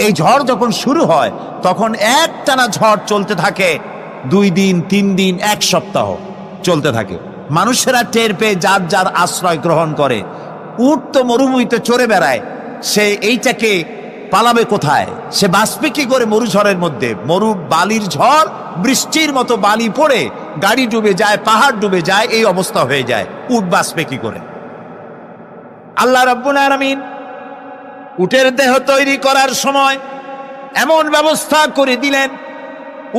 Speaker 1: এই ঝড় যখন শুরু হয় তখন একটানা ঝড় চলতে থাকে 2 দিন 3 দিন 1 সপ্তাহ চলতে থাকে। মানুষেরা টের পেয়ে যার যার আশ্রয় গ্রহণ করে। উট তো মরুভূমিতে চড়ে বেড়ায়, সে এইটাকে পালাবে কোথায়? সে বাঁচবে কি করে মরুঝড়ের মধ্যে? বালির ঝড়, বৃষ্টির মতো বালি পড়ে গাড়ি ডুবে যায়, পাহাড় ডুবে যায়, এই অবস্থা হয়ে যায়। উট বাঁচবে কি করে? আল্লাহ রাব্বুল আলামিন উটের দেহ তৈরি করার সময় এমন ব্যবস্থা করে দিলেন,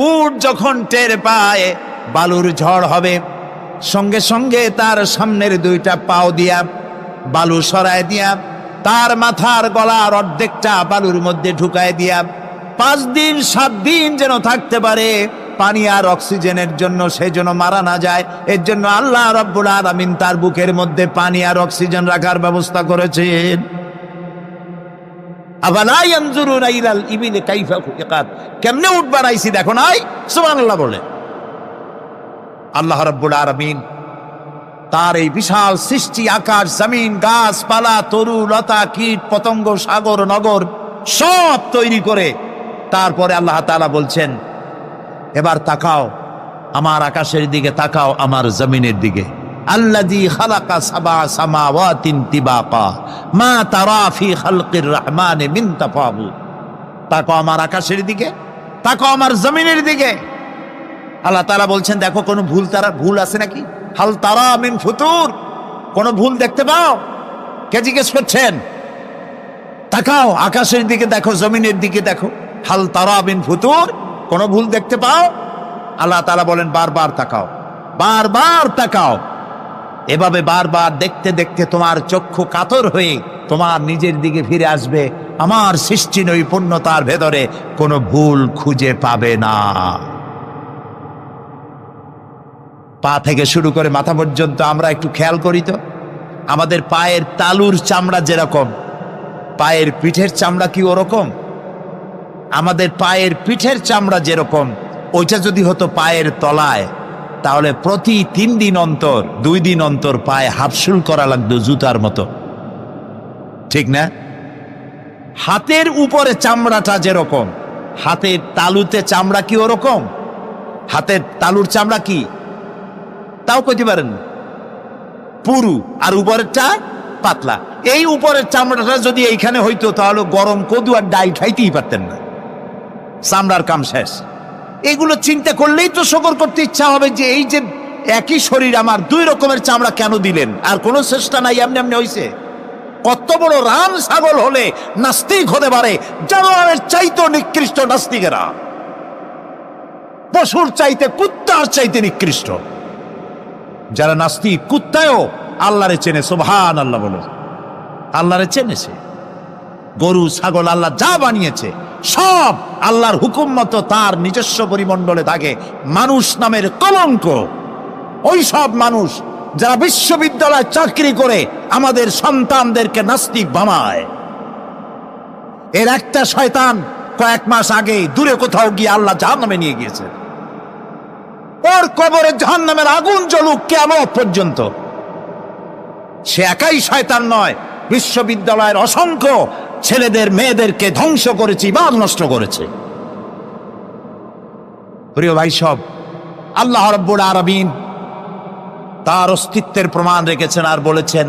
Speaker 1: উট যখন টের পায় বালুর ঝড় হবে, সঙ্গে সঙ্গে তার সামনের 2টা পাও দিয়া বালু সরায় দিয়া তার মাথার গলার অর্ধেকটা বালুর মধ্যে ঢুকায় দিয়া 5 দিন 7 দিন যেন থাকতে পারে, পানি আর অক্সিজেনের জন্য, সে যেন মারা না যায়। এর জন্য আল্লাহ রাব্বুল আলামিন তার বুকের মধ্যে পানি আর অক্সিজেন রাখার ব্যবস্থা করেছেন। আফালা ইয়ানজুরুনা ইলাল ইবিলি কাইফা খুলিকাত, কেমনে উট বানাইছি দেখো নাই? সুবহানাল্লাহ বলে। আল্লাহ রাব্বুল আলামিন তার এই বিশাল সৃষ্টি, আকাশ জমিন গাছপালা তরু লতা কীট পতঙ্গ সাগর নগর সব তৈরি করে তারপরে আল্লাহ তাআলা বলছেন, এবার তাকাও আমার আকাশের দিকে, তাকাও আমার জমিনের দিকে। আল্লাযী খালাকা সাবা সামাওয়াতিন তিবাকা মা তারা ফি খালকির রহমানি মিন তাফাউত। তাকাও আমার আকাশের দিকে, তাকাও আমার জমিনের দিকে। আল্লাহ তাআলা বলছেন, দেখো কোনো ভুল আছে নাকি? হাল তারা মিন ফুতুর, কোনো ভুল দেখতে পাও? কে জিজ্ঞেস করছেন? তাকাও আকাশের দিকে, দেখো জমিনের দিকে দেখো, হাল তারা মিন ফুতুর, কোনো ভুল দেখতে পাও? আল্লাহ তাআলা বলেন, বারবার তাকাও, বারবার তাকাও। এভাবে বারবার দেখতে দেখতে তোমার চক্ষু কাতর হয়ে তোমার নিজের দিকে ফিরে আসবে। আমার সৃষ্টি নৈপুণ্যতার ভেতরে কোনো ভুল খুঁজে পাবে না। পা থেকে শুরু করে মাথা পর্যন্ত আমরা একটু খেয়াল করি তো, আমাদের পায়ের তালুর চামড়া যেরকম, পায়ের পিঠের চামড়া কি ওরকম? আমাদের পায়ের পিঠের চামড়া যেরকম, ওইটা যদি হতো পায়ের তলায়, তাহলে প্রতি 3 দিন অন্তর 2 দিন অন্তর পায়ে হাফসুল করা লাগতো জুতার মতো, ঠিক না? হাতের উপরে চামড়াটা যেরকম, হাতের তালুতে চামড়া কি ওরকম? হাতের তালুর চামড়া কি তাও কইতে পারেন, পুরু, আর উপরেরটা পাতলা। এই উপরের চামড়াটা যদি এইখানে হইতো তাহলে গরম কদু আর ডাল খাইতেই পারতেন না, চামড়ার কাম শেষ। এগুলো চিন্তা করলেই তো শকর করতে ইচ্ছা হবে যে এই যে একই শরীর আমার 2 রকমের চামড়া কেন দিলেন? আর কোনো চেষ্টা নাই, এমনি এমনি হয়েছে। কত বড় রাম ছাগল হলে নাস্তিক হতে পারে, জানোয়ারের চাইতে নিকৃষ্ট নাস্তিকেরা, পশুর চাইতে কুত্তার চাইতে নিকৃষ্ট যারা নাস্তিক। কুত্তায়ও আল্লাহরে চেনে, সুবহানাল্লাহ বলো, আল্লাহরে চেনেছে। গরু ছাগল আল্লাহ যা বানিয়েছে সব আল্লাহর হুকুম মতো তার নিজস্ব পরিমণ্ডলে থাকে। মানুষ নামের কলঙ্ক ওই সব মানুষ যারা বিশ্ববিদ্যালয়ে চাকরি করে আমাদের সন্তানদেরকে নাস্তিক বানায়। এর একটা শয়তান কয়েক মাস আগে দূরে কোথাও গিয়ে আল্লাহ জাহান্নামে নিয়ে গিয়েছে। ওর কবরে জাহান্নামের আগুন জ্বলুক কিয়ামত পর্যন্ত। সে একাই শয়তান নয়, বিশ্ববিদ্যালয়ের অসংখ্য ছেলেদের মেয়েদেরকে ধ্বংস করেছে, ইমান নষ্ট করেছে। প্রিয় ভাই সব, আল্লাহ রাব্বুল আলামিন তার অস্তিত্বের প্রমাণ রেখেছেন আর বলেছেন,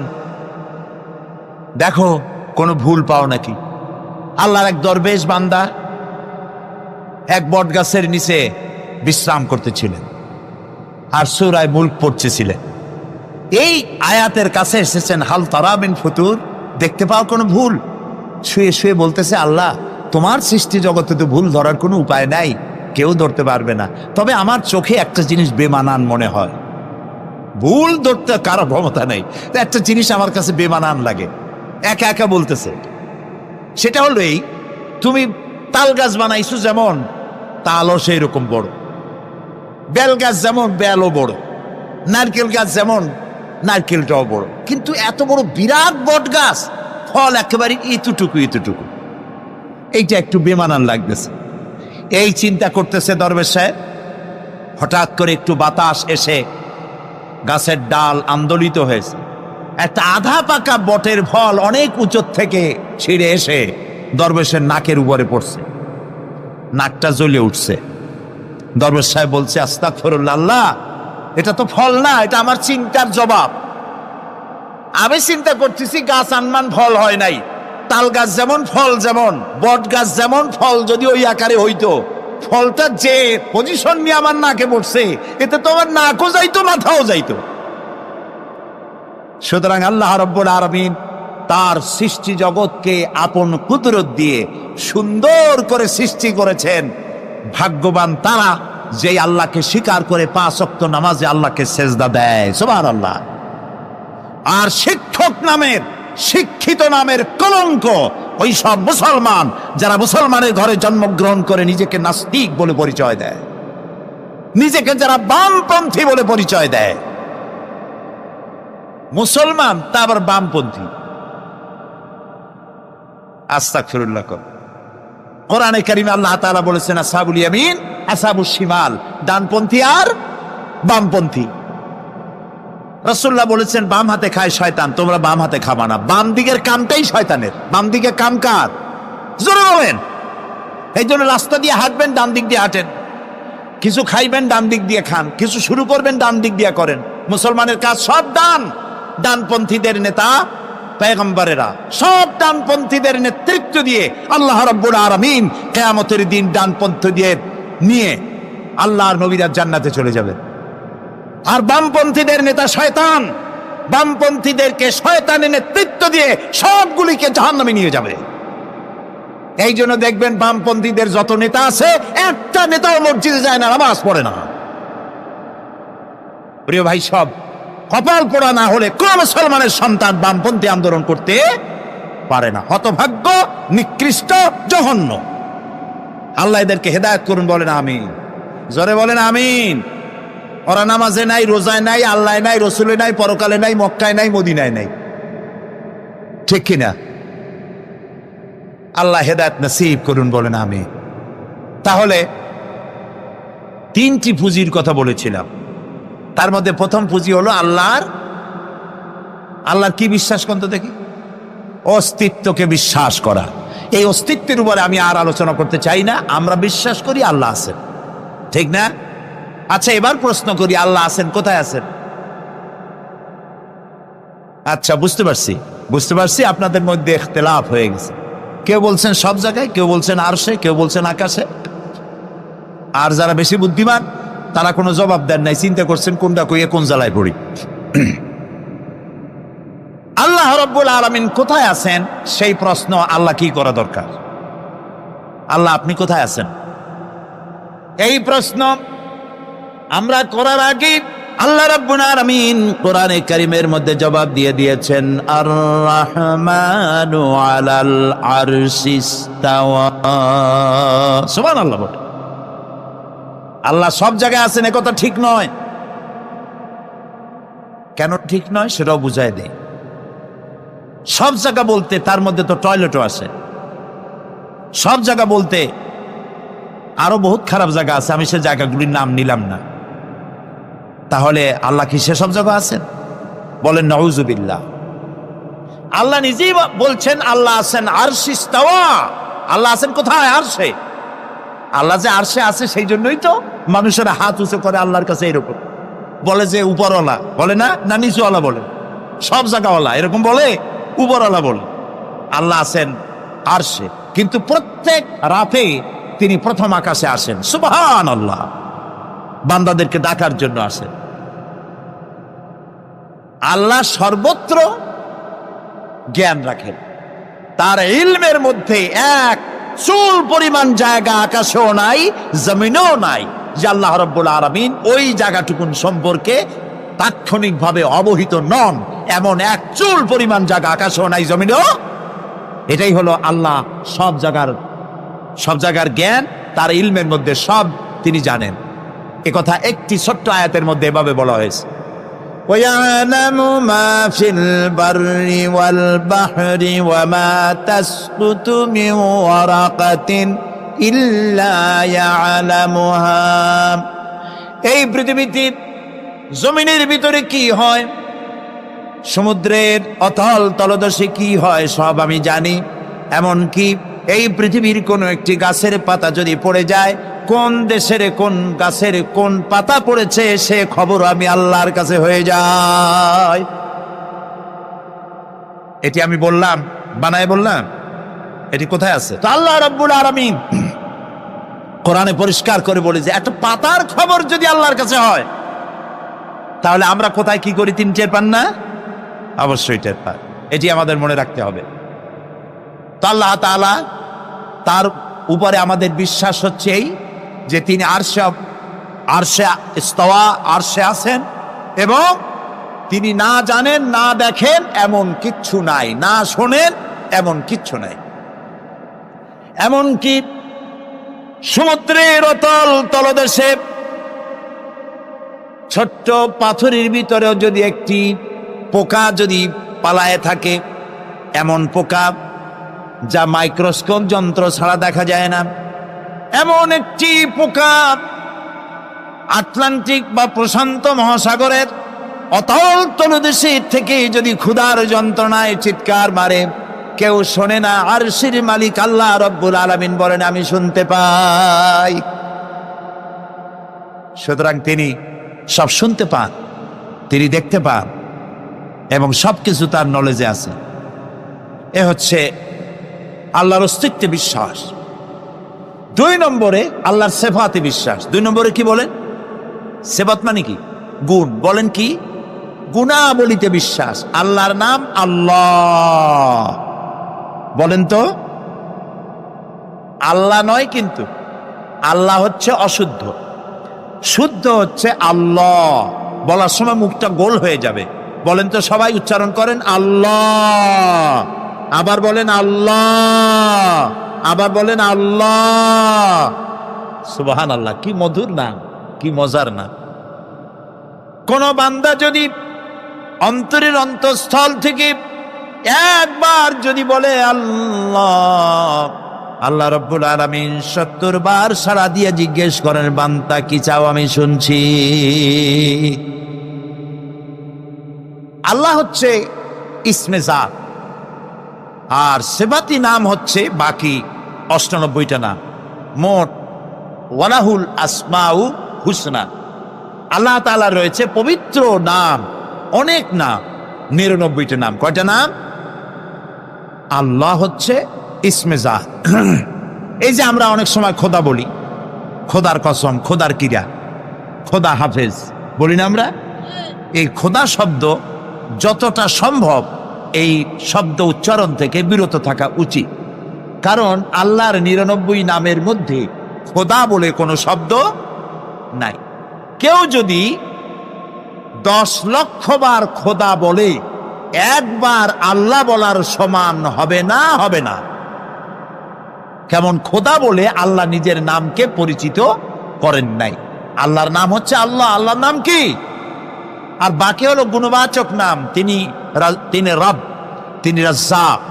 Speaker 1: দেখো কোনো ভুল পাও নাকি? আল্লাহর এক দরবেশ বান্দা এক বট গাছের নিচে বিশ্রাম করতেছিলেন আর সূরা মুলক পড়তেছিলেন। এই আয়াতের কাছে এসেছেন, হাল তারা মিন ফুতুর, দেখতে পাও কোনো ভুল? শুয়ে শুয়ে বলতেছে, আল্লাহ তোমার সৃষ্টি জগতে তো ভুল ধরার কোনো উপায় নাই, কেউ ধরতে পারবে না, তবে আমার চোখে একটা জিনিস বেমানান মনে হয়। ভুল ধরতে কারো ক্ষমতা নেই, একটা জিনিস আমার কাছে বেমানান লাগে। একা একা বলতেছে, সেটা হলো এই, তুমি তাল গাছ বানাইছো যেমন, তালও সেই রকম বড়, বেল গাছ যেমন, বেলও বড়, নারকেল গাছ যেমন, নারকেলটাও বড়। কিন্তু এত বড় বিরাট বট গাছ, ফল একেবারে এতটুকু এতটুকু। এইটা একটু বেমানান লাগতেছে। এই চিন্তা করতেছে দরবেশ সাহেব, হঠাৎ করে একটু বাতাস এসে গাছের ডাল আন্দোলিত হয়েছে। একটা আধা পাকা বটের ফল অনেক উঁচু থেকে ছিঁড়ে এসে দরবেশের নাকের উপরে পড়ছে, নাকটা জ্বলে উঠছে। দরবেশ সাহেব বলছে, আস্তাগফিরুল্লাহ, আল্লাহ, এটা তো ফল না, এটা আমার চিন্তার জবাব। আমি চিন্তা করতেছি গাছ আনমান ফল হয় নাই, তাল গাছ যেমন ফল যেমন, বট গাছ যেমন ফল যদি ওই আকারে হইতো, ফলটা যে পজিশন নিয়ে আমার নাকে পড়ছে, এতে তো আমার নাকও যাইতো, মাথাও যাইতো। সুতরাং আল্লাহ রাব্বুল আলামিন তার সৃষ্টি জগৎকে আপন কুদরত দিয়ে সুন্দর করে সৃষ্টি করেছেন। ভাগ্যবান তারা যে আল্লাহকে স্বীকার করে 5 ওয়াক্ত নামাজে আল্লাহকে সেজদা দেয়, সুবহানাল্লাহ। আর শিক্ষক নামের, শিক্ষিত নামের কলঙ্ক ওই সব মুসলমান যারা মুসলমানের ঘরে জন্মগ্রহণ করে নিজেকে নাস্তিক বলে পরিচয় দেয়, নিজেকে যারা বামপন্থী বলে পরিচয় দেয়। মুসলমান তা আবার বামপন্থী, আস্তাগফিরুল্লাহ। কোরআনে কারিমে আল্লাহ তাআলা বলেছেন, আসহাবুল ইয়ামিন আসহাবুশ শিমাল, ডানপন্থী আর বামপন্থী। রাসূলুল্লাহ বলেছেন, বাম হাতে খায় শয়তান, তোমরা বাম হাতে খাবা না। বাম দিকের কামটাই শয়তানের, বাম দিকে কাম কার? জোরে বলেন। এই জন্য রাস্তা দিয়ে হাঁটবেন, ডান দিক দিয়ে হাঁটেন। কিছু খাইবেন, ডান দিক দিয়ে খান। কিছু শুরু করবেন, ডান দিক দিয়ে করেন। মুসলমানের কাজ সব ডান। ডানপন্থীদের নেতা পয়গম্বরেরা সব ডানপন্থীদের নেতৃত্ব দিয়ে আল্লাহ রাব্বুল আলামিন কিয়ামতের দিন ডানপন্থীদের নিয়ে আল্লাহর নবীরা জান্নাতে চলে যাবেন। আর বামপন্থীদের নেতা শয়তান, বামপন্থীদেরকে শয়তানের নেতৃত্ব দিয়ে সবগুলিকে জাহান্নামে নিয়ে যাবে। এই জন্য দেখবেন বামপন্থীদের যত নেতা আছে, একটা নেতাও মসজিদে যায় না, নামাজ পড়ে না। প্রিয় ভাই, সব কপাল পোড়া না হলে কোন মুসলমানের সন্তান বামপন্থী আন্দোলন করতে পারে না। হতভাগ্য, নিকৃষ্ট, জঘন্য। আল্লাহ এদেরকে হেদায়েত করুন, বলেন আমিন। জোরে বলেন আমিন। ওরা নামাজে নাই, রোজায় নাই, আল্লাহ নাই, রসুলে নাই, পরকালে নাই, মক্কায় নাই, মদিনায় নাই, ঠিক কিনা? আল্লাহ হেদায়েত নসিব করুন, বলেন আমিন। তাহলে 3টি পুঁজির কথা বলেছিলাম। তার মধ্যে প্রথম পুঁজি হলো আল্লাহর কি বিশ্বাস করতে দেখি? অস্তিত্বকে বিশ্বাস করা। এই অস্তিত্বের উপরে আমি আর আলোচনা করতে চাই না। আমরা বিশ্বাস করি আল্লাহ আছেন, ঠিক না? আচ্ছা, এবার প্রশ্ন করি, আল্লাহ আছেন, কোথায় আছেন? আচ্ছা, বুঝতে পারছি আপনাদের মধ্যে ইখতিলাফ হয়ে গেছে। কেউ বলছেন সব জায়গায়, কেউ বলছেন আরশে, কেউ বলছেন আকাশে। আর যারা বেশি বুদ্ধিমান তারা কোনো জবাব দেন নাই, চিন্তা করছেন কোনটা কইয়ে কোন জ্বালায় পড়ি। আল্লাহ রাব্বুল আলামিন কোথায় আছেন সেই প্রশ্ন আল্লাহ কি করা দরকার? আল্লাহ আপনি কোথায় আছেন, এই প্রশ্ন আমরা করার আগে আল্লাহ রাব্বুল আলামিন কোরআনে কারীমের মধ্যে জবাব দিয়ে দিয়েছেন, আর রাহমানু আলাল আরশিস তাওয়া। সুবহানাল্লাহ। বলে আল্লাহ সব জায়গায় আছেন এ কথা ঠিক নয়। কেন ঠিক নয় সেটাও বুঝায় দেয়। সব জায়গা বলতে তার মধ্যে তো টয়লেটও আছে। সব জায়গা বলতে আরো বহুত খারাপ জায়গা আছে, আমি সে জায়গাগুলির নাম নিলাম না। তাহলে আল্লাহ কি সেসব জায়গা আছেন? বলেন নাউজুবিল্লাহ। আল্লাহ নিজেই বলছেন আল্লাহ আছেন আরশিস তাওয়া। আল্লাহ আছেন কোথায়? আরশে। আল্লাহ যে আরশে আছে সেই জন্যই তো মানুষেরা হাত উঁচু করে আল্লাহর কাছে, এরকম বলে যে উপরওয়ালা, বলে না, না নিচুওয়ালা বলে, সব জায়গাওয়ালা এরকম বলে, উপরওয়ালা বলে। আল্লাহ আছেন আরশে, কিন্তু প্রত্যেক রাতে তিনি প্রথম আকাশে আসেন। সুবহানাল্লাহ। বান্দাদেরকে ডাকার জন্য আসেন। আল্লাহ সর্বত্র জ্ঞান রাখেন। তার ইলমের মধ্যে এক চুল পরিমাণ জায়গা আকাশেও নাই, জমিনেও নাই যে আল্লাহ রাব্বুল আলামিন ওই জায়গাটুকুন সম্পর্কে তাৎক্ষণিকভাবে অবহিত নন। এমন এক চুল পরিমাণ জায়গা আকাশেও নাই, জমিনেও এটাই হলো আল্লাহ সব জায়গার জ্ঞান, তার ইলমের মধ্যে সব তিনি জানেন। এ কথা একটি ছোট্ট আয়াতের মধ্যে এভাবে বলা হয়েছে, وَيَعْلَمُ مَا فِي الْبَرِّ وَالْبَحْرِ وَمَا تَسْقُطُ مِنْ وَرَقَةٍ إِلَّا يَعْلَمُهَا। এই পৃথিবীতে জমিনের ভিতরে কি হয়, সমুদ্রের অতল তলদেশে কি হয়, সব আমি জানি। এমনকি এই পৃথিবীর কোন একটি গাছের পাতা যদি পড়ে যায়, কোন দেশের কোন গাছের কোন পাতা পড়েছে সে খবর আমি আল্লাহর কাছে হয়ে যায়। এটি আমি বললাম, বানায় বললাম? এটি কোথায় আছে? তো আল্লাহ রাব্বুল আলামিন কোরআনে পরিষ্কার করে বলে যে একটা পাতার খবর যদি আল্লাহর কাছে হয়, তাহলে আমরা কোথায় কি করি তিনি টের পান না? অবশ্যই টের পান। এটি আমাদের মনে রাখতে হবে। তো আল্লাহ তাআলা, তার উপরে আমাদের বিশ্বাস হচ্ছে এই যে তিনি আরশে ইস্তাওয়া, আরশে আছেন, এবং তিনি না জানেন না দেখেন এমন কিচ্ছু নাই, না শোনেন এমন কিচ্ছু নাই। এমনকি সমুদ্রের অতল তলদেশে ছোট্ট পাথরের ভিতরেও যদি একটি পোকা যদি পালায়ে থাকে, এমন পোকা যা মাইক্রোস্কোপ যন্ত্র ছাড়া দেখা যায় না, এমন একটি পোকা আটলান্টিক বা প্রশান্ত মহাসাগরের অতল তলদেশে থেকে যদি ক্ষুধার যন্ত্রণায় চিৎকার মারে, কেউ শোনে না। আরশের মালিক আল্লাহ রব্বুল আলামিন বলেন আমি শুনতে পাই। সুতরাং তিনি সব শুনতে পান, তিনি দেখতে পান, এবং সবকিছু তার নলেজে আছে। এ হচ্ছে আল্লাহর অস্তিত্বে বিশ্বাস। 2 নম্বরে আল্লাহর সিফাতে বিশ্বাস। 2 নম্বরে কি বলেন? সিফাত মানে কি? গুণ। বলেন কি? গুণাবলীতে বিশ্বাস। আল্লাহর নাম আল্লাহ, বলেন তো? আল্লাহ নয়, কিন্তু আল্লাহ হচ্ছে অশুদ্ধ, শুদ্ধ হচ্ছে আল্লাহ। বলার সময় মুখটা গোল হয়ে যাবে। বলেন তো, সবাই উচ্চারণ করেন আল্লাহ, আবার বলেন আল্লাহ, আবার বলেন আল্লাহ। সুবহানাল্লাহ, কি মধুর নাম, কি মজার নাম। কোন বান্দা যদি অন্তরের অন্তঃস্থল থেকে একবার যদি বলে আল্লাহ, আল্লাহ রাব্বুল আলামিন 70 বার সাড়া দিয়ে জিজ্ঞেস করেন বান্দা কি চাও, আমি শুনছি। আল্লাহ হচ্ছে ইসমে জাত, আর সিফাতি নাম হচ্ছে বাকি 98টা নাম। মোট ওয়ালাহুল আসমাউ হুসনা, আল্লাহ তাআলা রয়েছে পবিত্র নাম, অনেক নাম, 99টা নাম। কয়টা নাম? আল্লাহ হচ্ছে ইসমে জাত। এই যে আমরা অনেক সময় খোদা বলি, খোদার কসম, খোদার কিরা, খোদা হাফেজ বলি না আমরা? এই খোদা শব্দ যতটা সম্ভব এই শব্দ উচ্চারণ থেকে বিরত থাকা উচিত, কারণ আল্লাহর 99 নামের মধ্যে খোদা বলে কোনো শব্দ নাই। কেউ যদি 10 লক্ষ বার খোদা বলে, একবার আল্লাহ বলার সমান হবে না, হবে না। কেমন খোদা বলে আল্লাহ নিজের নামকে পরিচিত করেন নাই। আল্লাহর নাম হচ্ছে আল্লাহ, আল্লাহর নাম কি? আর বাকি হলো গুণবাচক নাম। তিনি রব, তিনি রাজ্জাক,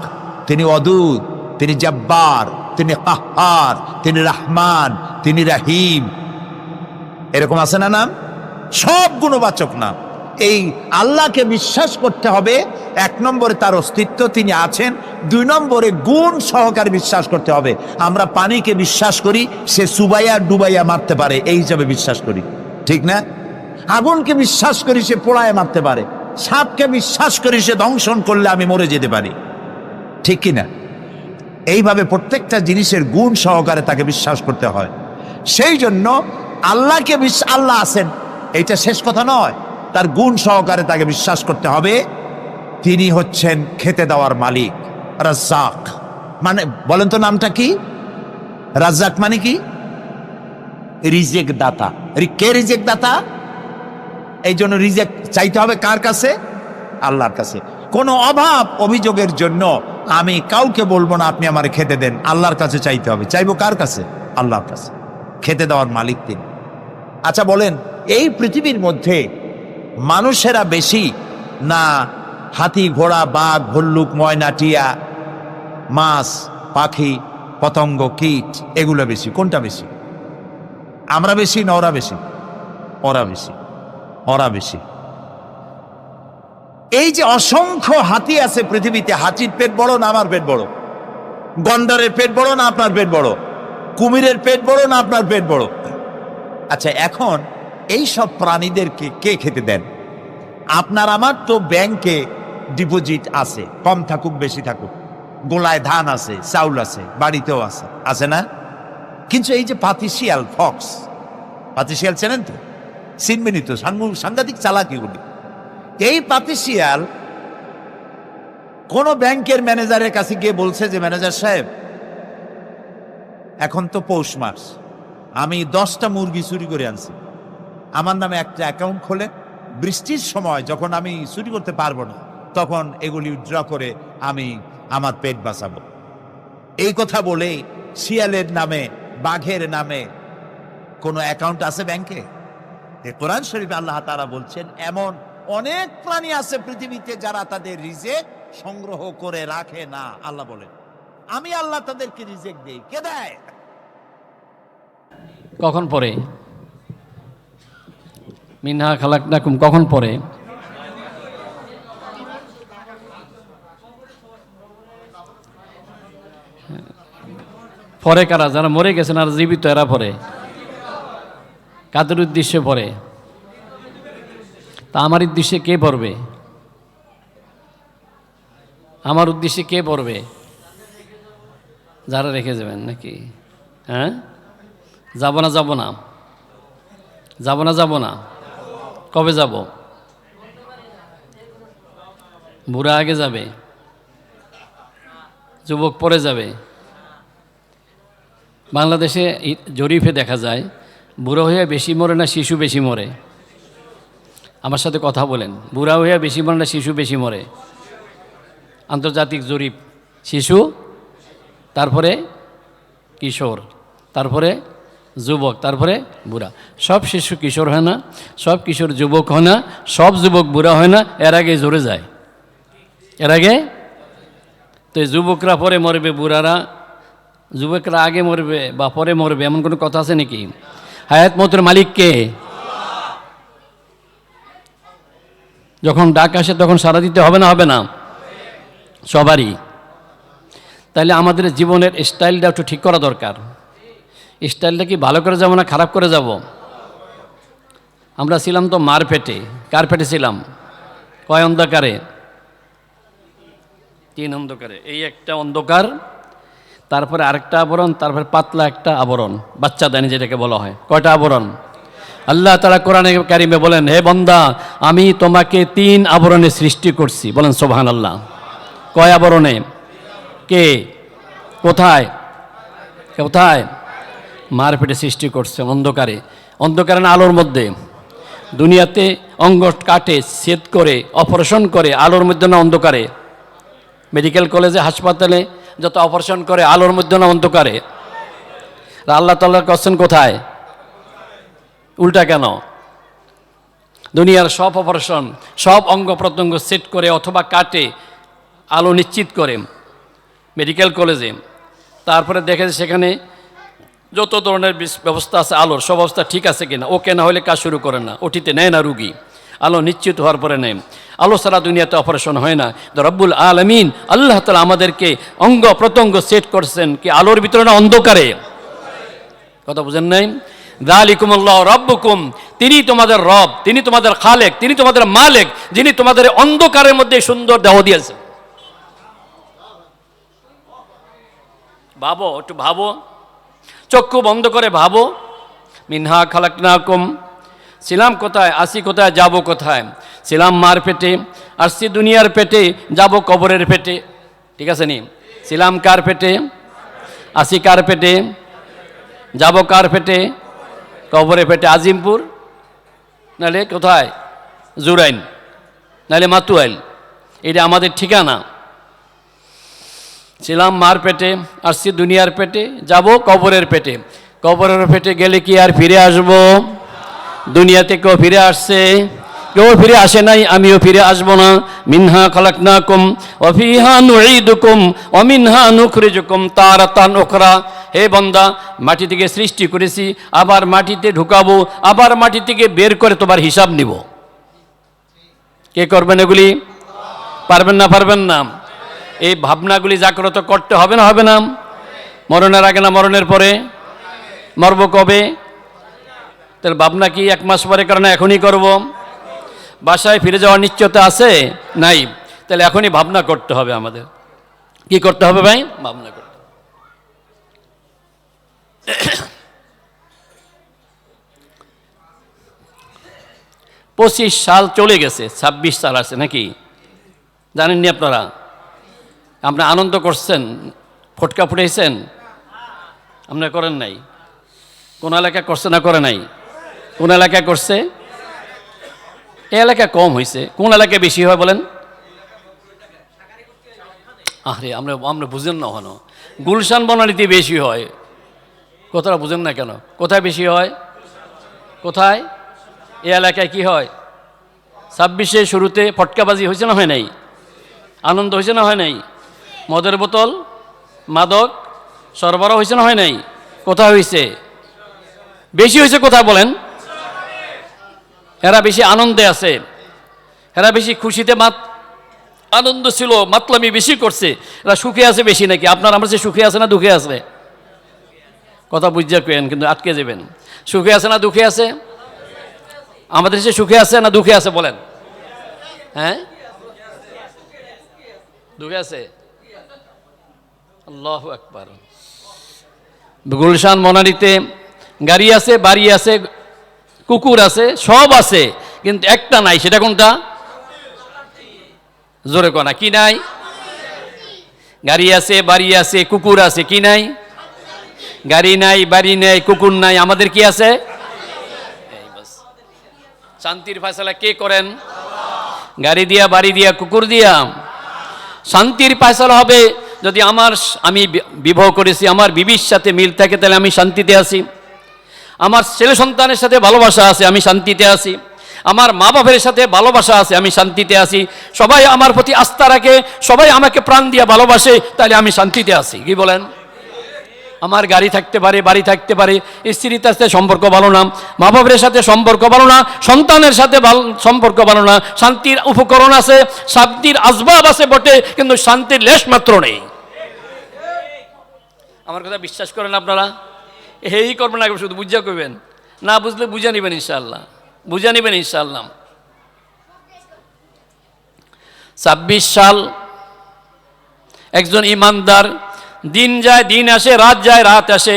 Speaker 1: তিনি ওয়াদুদ, তিনি জব্বার, তিনি কাহ্হার, তিনি রহমান, তিনি রহিম। এরকম আছে না নাম? সব গুণবাচক নাম। এই আল্লাহকে বিশ্বাস করতে হবে। 1 নম্বরে তার অস্তিত্ব, তিনি আছেন। 2 নম্বরে গুণ সহকারে বিশ্বাস করতে হবে। আমরা পানিকে বিশ্বাস করি সে চুবাইয়া ডুবাইয়া মারতে পারে, এই হিসাবে বিশ্বাস করি, ঠিক না? আগুনকে বিশ্বাস করি সে পোড়ায় মারতে পারে। সাপকে বিশ্বাস করি সে দংশন করলে আমি মরে যেতে পারি, ঠিক কিনা? এইভাবে প্রত্যেকটা জিনিসের গুণ সহকারে তাকে বিশ্বাস করতে হয়। সেই জন্য আল্লাহকে আল্লাহ আছেন এইটা শেষ কথা নয়, তার গুণ সহকারে তাকে বিশ্বাস করতে হবে। তিনি হচ্ছেন খেতে দেওয়ার মালিক, রাজ্জাক। মানে বলেন তো নামটা কি? রাজ্জাক মানে কি? রিজেক দাতা। কে রিজেক দাতা? এই জন্য রিজেক চাইতে হবে কার কাছে? আল্লাহর কাছে। কোনো অভাব অভিযোগের জন্য আমি কাউকে বলবো না আপনি আমার খেতে দেন, আল্লাহর কাছে চাইতে হবে। চাইবো কার কাছে? আল্লাহর কাছে। খেতে দেওয়ার মালিক তিনি। আচ্ছা বলেন, এই পৃথিবীর মধ্যে মানুষেরা বেশি না হাতি, ঘোড়া, বাঘ, ভল্লুক, ময়না, টিয়া, মাছ, পাখি, পতঙ্গ, কীট এগুলো বেশি? কোনটা বেশি? আমরা বেশি না ওরা বেশি? ওরা বেশি, ওরা বেশি। এই যে অসংখ্য হাতি আছে পৃথিবীতে, হাতির পেট বড় না আমার পেট বড়? গন্ডারের পেট বড় না আপনার পেট বড়? কুমিরের পেট বড় না আপনার পেট বড়? আচ্ছা, এখন এই সব প্রাণীদেরকে কে খেতে দেন? আপনার আমার তো ব্যাংকে ডিপোজিট আছে, কম থাকুক বেশি থাকুক, গোলায় ধান আছে, চাউল আছে, বাড়িতেও আছে, আছে না? কিন্তু এই যে পাতিশিয়াল, ফক্স, পাতিশিয়াল চেনেন তো? চিনবেনই তো, সাংঘাতিক চালাকি এগুলি। এই পাতিশিয়াল কোন ব্যাংকের ম্যানেজারের কাছে গিয়ে বলছে যে ম্যানেজার সাহেব, এখন তো পৌষ মাস, আমি 10টা মুরগি চুরি করে আনছি, আমার নামে একটা অ্যাকাউন্ট খোলে, বৃষ্টির সময় যখন আমি চুরি করতে পারবো না তখন এগুলি উইথড্র করে আমি আমার পেট বাঁচাবো। এই কথা বলে শিয়ালের নামে, বাঘের নামে কোনো অ্যাকাউন্ট আছে ব্যাংকে? কোরআন শরীফে আল্লাহ তাআলা বলছেন এমন অনেক প্রাণী আছে পৃথিবীতে যারা তাদের রিজেক সংগ্রহ করে রাখে না। আল্লাহ বলেন আমি আল্লাহ তাদেরকে রিজেক দেই। কে দেয়?
Speaker 2: কখন পরে? মিনহা খালাকনাকুম কখন পরে? পরে কারা? যারা মরে গেছেন আর জীবিত এরা পরে। কাদের উদ্দেশ্যে পরে? তা আমার উদ্দেশ্যে কে পড়বে? আমার উদ্দেশ্যে কে পড়বে? যারা রেখে যাবেন নাকি? হ্যাঁ, যাব না যাব না যাব না যাব না? কবে যাব? বুড়া আগে যাবে, যুবক পরে যাবে। বাংলাদেশে জরিপে দেখা যায় বুড়া হইয়া বেশি মরে না শিশু বেশি মরে? আমার সাথে কথা বলেন, বুড়া হইয়া বেশি মরে না শিশু বেশি মরে? আন্তর্জাতিক জরিপ। শিশু, তারপরে কিশোর, তারপরে যুবক, তারপরে বুড়া। সব শিশু কিশোর হয় না, সব কিশোর যুবক হয় না, সব যুবক বুড়া হয় না, এর আগে জোরে যায়। এর আগে তো যুবকরা পরে মরবে, বুড়ারা, যুবকরা আগে মরবে বা পরে মরবে, এমন কোনো কথা আছে নাকি? হায়াত মতের মালিক কে? যখন ডাক আসে তখন সাড়া দিতে হবে না? হবে না? সবারই। তাইলে আমাদের জীবনের স্টাইলটা একটু ঠিক করা দরকার। স্টাইলটা কি ভালো করে যাব না খারাপ করে যাব? আমরা ছিলাম তো মার পেটে। কার পেটে ছিলাম? কয় অন্ধকারে? 3 অন্ধকারে। এই একটা অন্ধকার, তারপরে আরেকটা আবরণ, তারপরে পাতলা একটা আবরণ, বাচ্চা দানি যেটাকে বলা হয়। কয়টা আবরণ? আল্লাহ তাআলা কোরআনে কারিমে বলেন, হে বান্দা, আমি তোমাকে 3 আবরণে সৃষ্টি করছি। বলেন সুবহানাল্লাহ। কয় আবরণে? কে? কোথায়? কোথায়? মার পেটে সৃষ্টি করছে, অন্ধকারে। অন্ধকারে না আলোর মধ্যে? দুনিয়াতে অঙ্গ কাটে, ছেদ করে, অপারেশন করে, আলোর মধ্যে না অন্ধকারে? মেডিকেল কলেজে, হাসপাতালে যত অপারেশন করে, আলোর মধ্যে না অন্ধকারে? আল্লাহ তাআলা করছেন কোথায়? উল্টা কেন? দুনিয়ার সব অপারেশন, সব অঙ্গ প্রত্যঙ্গ সেট করে অথবা কাটে, আলো নিশ্চিত করে মেডিকেল কলেজে। তারপরে দেখে সেখানে যত ধরনের ব্যবস্থা আছে আলোর, সব অবস্থা ঠিক আছে কিনা। ওকে না হলে কাজ শুরু করে না, ওটিতে নেয় না রুগী। আলো নিশ্চিত হওয়ার পরে নেয়। আলো ছাড়া দুনিয়াতে অপারেশন হয় না। রব্বুল আলামিন আল্লাহ তাআলা আমাদেরকে অঙ্গ প্রত্যঙ্গ সেট করছেন কি আলোর ভিতরে না অন্ধকারে? কথা বুঝেন নাই? যালিকুমুল্লাহু রাব্বুকুম, তিনি তোমাদের রব, তিনি তোমাদের খালেক, তিনি তোমাদের মালিক, যিনি তোমাদের অন্ধকারের মধ্যে সুন্দর দেহ দিয়েছেন। ভাবো, একটু ভাবো, চক্ষু বন্ধ করে ভাবো। মিনহা খালাকনাকুম, ছিলাম কোথায়, আসি কোথায়, যাব কোথায়? ছিলাম মার পেটে, আসছি দুনিয়ার পেটে, যাব কবরের পেটে। ঠিক আছে নি? ছিলাম কার পেটে, আসি কার পেটে, যাব কার পেটে? কবরের পেটে। আজিমপুর নাহলে কোথায়? জুরাইন নাহলে মাতুয়াইল, এটা আমাদের ঠিকানা। ছিলাম মার পেটে, আসছি দুনিয়ার পেটে, যাব কবরের পেটে। কবরের পেটে গেলে কি আর ফিরে আসব? দুনিয়াতে কেউ ফিরে আসছে? কেউ ফিরে আসে নাই, আমিও ফিরে আসবো না। মিনহা খালাকনাকুম ওয়া ফিহা নুঈদুকুম ওয়া মিনহা নুখরিজুকুম তারাতান উখরা। হে বান্দা, মাটি থেকে সৃষ্টি করেছি, আবার মাটিতে ঢুকাবো, আবার মাটি থেকে বের করে তোমার হিসাব নিব। কে করবেন এগুলি? পারবেন না? পারবেন না? এই ভাবনাগুলি জাগ্রত করতে হবে না? হবে না? মরণের আগে না মরণের পরে? মরব কবে? তাহলে ভাবনা কি 1 মাস পরে কারণ এখনই করব? বাসায় ফিরে যাওয়ার নিশ্চয়তা আছে? নাই। তাহলে এখনই ভাবনা করতে হবে আমাদের। কি করতে হবে ভাই? ভাবনা করতে। 25 সাল চলে গেছে, 26 সাল আছে নাকি? জানেননি আপনারা? আপনারা আনন্দ করছেন, ফটকা ফুটাইছেন? আপনারা করেন নাই? কোন এলাকা করছে না করে নাই? কোন এলাকা করছে? এই এলাকায় কম হয়েছে। কোন এলাকায় বেশি হয় বলেন? আরে আমরা আমরা বুঝেন না কেন? গুলশান বনানীতে বেশি হয়। কথাটা বুঝেন না কেন? কোথায় বেশি হয়? কোথায়? এই এলাকায় কি হয়? 26-এর শুরুতে ফটকাবাজি হয়েছে না হয় নাই? আনন্দ হয়েছে না হয় নাই? মদের বোতল, মাদক সরবরাহ হয়েছে না হয় নাই? কোথায় হয়েছে? বেশি হয়েছে কোথায় বলেন? এরা বেশি আনন্দে আছে, এরা বেশি খুশিতে আনন্দ ছিল, মাতলামি বেশি করছে। এরা সুখে আছে বেশি নাকি? আপনার আমার চেয়ে সুখে আছে না দুঃখে আছে? কথা বুঝতে কেন, কিন্তু আটকে যাবেন। সুখে আছে না দুঃখে আছে? আমাদের চেয়ে সুখে আছে না দুঃখে আছে বলেন? হ্যাঁ, দুঃখে আছে। আল্লাহু আকবার। গুলশান বনানীতে গাড়ি আছে, বাড়ি আছে, কুকুর আছে, সব আছে, কিন্তু একটা নাই। সেটা কোনটা? জোরে কোনা, কি নাই? গাড়ি আছে, বাড়ি আছে, কুকুর আছে, কি নাই? গাড়ি নাই, বাড়ি নাই, কুকুর নাই, আমাদের কি আছে? শান্তির ফয়সালা কে করেন? গাড়ি দিয়া, বাড়ি দিয়া, কুকুর দিয়া? শান্তির ফয়সালা হবে যদি আমি বিবাহ করেছি, আমার বিবির সাথে মিল থাকে, তাহলে আমি শান্তিতে আছি। আমার ছেলে সন্তানের সাথে ভালোবাসা আছে, আমি শান্তিতে আছি। আমার মা বাপের সাথে ভালোবাসা আছে, আমি শান্তিতে আছি। সবাই আমার প্রতি আস্থা রাখে, সবাই আমাকে প্রাণ দিয়ে ভালোবাসে, তাহলে আমি শান্তিতে আছি। কি বলেন? আমার গাড়ি থাকতে পারে, বাড়ি থাকতে পারে, স্ত্রীর সাথে সম্পর্ক ভালো না, মা বাপের সাথে সম্পর্ক ভালো না, সন্তানের সাথে সম্পর্ক ভালো না, শান্তির উপকরণ আছে, শান্তির আসবাব আছে বটে, কিন্তু শান্তির লেশ মাত্র নেই। আমার কথা বিশ্বাস করেন আপনারা? এই করবেন না, শুধু বুঝা করবেন, না বুঝলে বুঝে নেবেন ইনশাআল্লাহ, বুঝে নেবেন ইনশাআল্লাহ। 26 সাল একজন ইমানদার, দিন যায় দিন আসে, রাত যায় রাত আসে,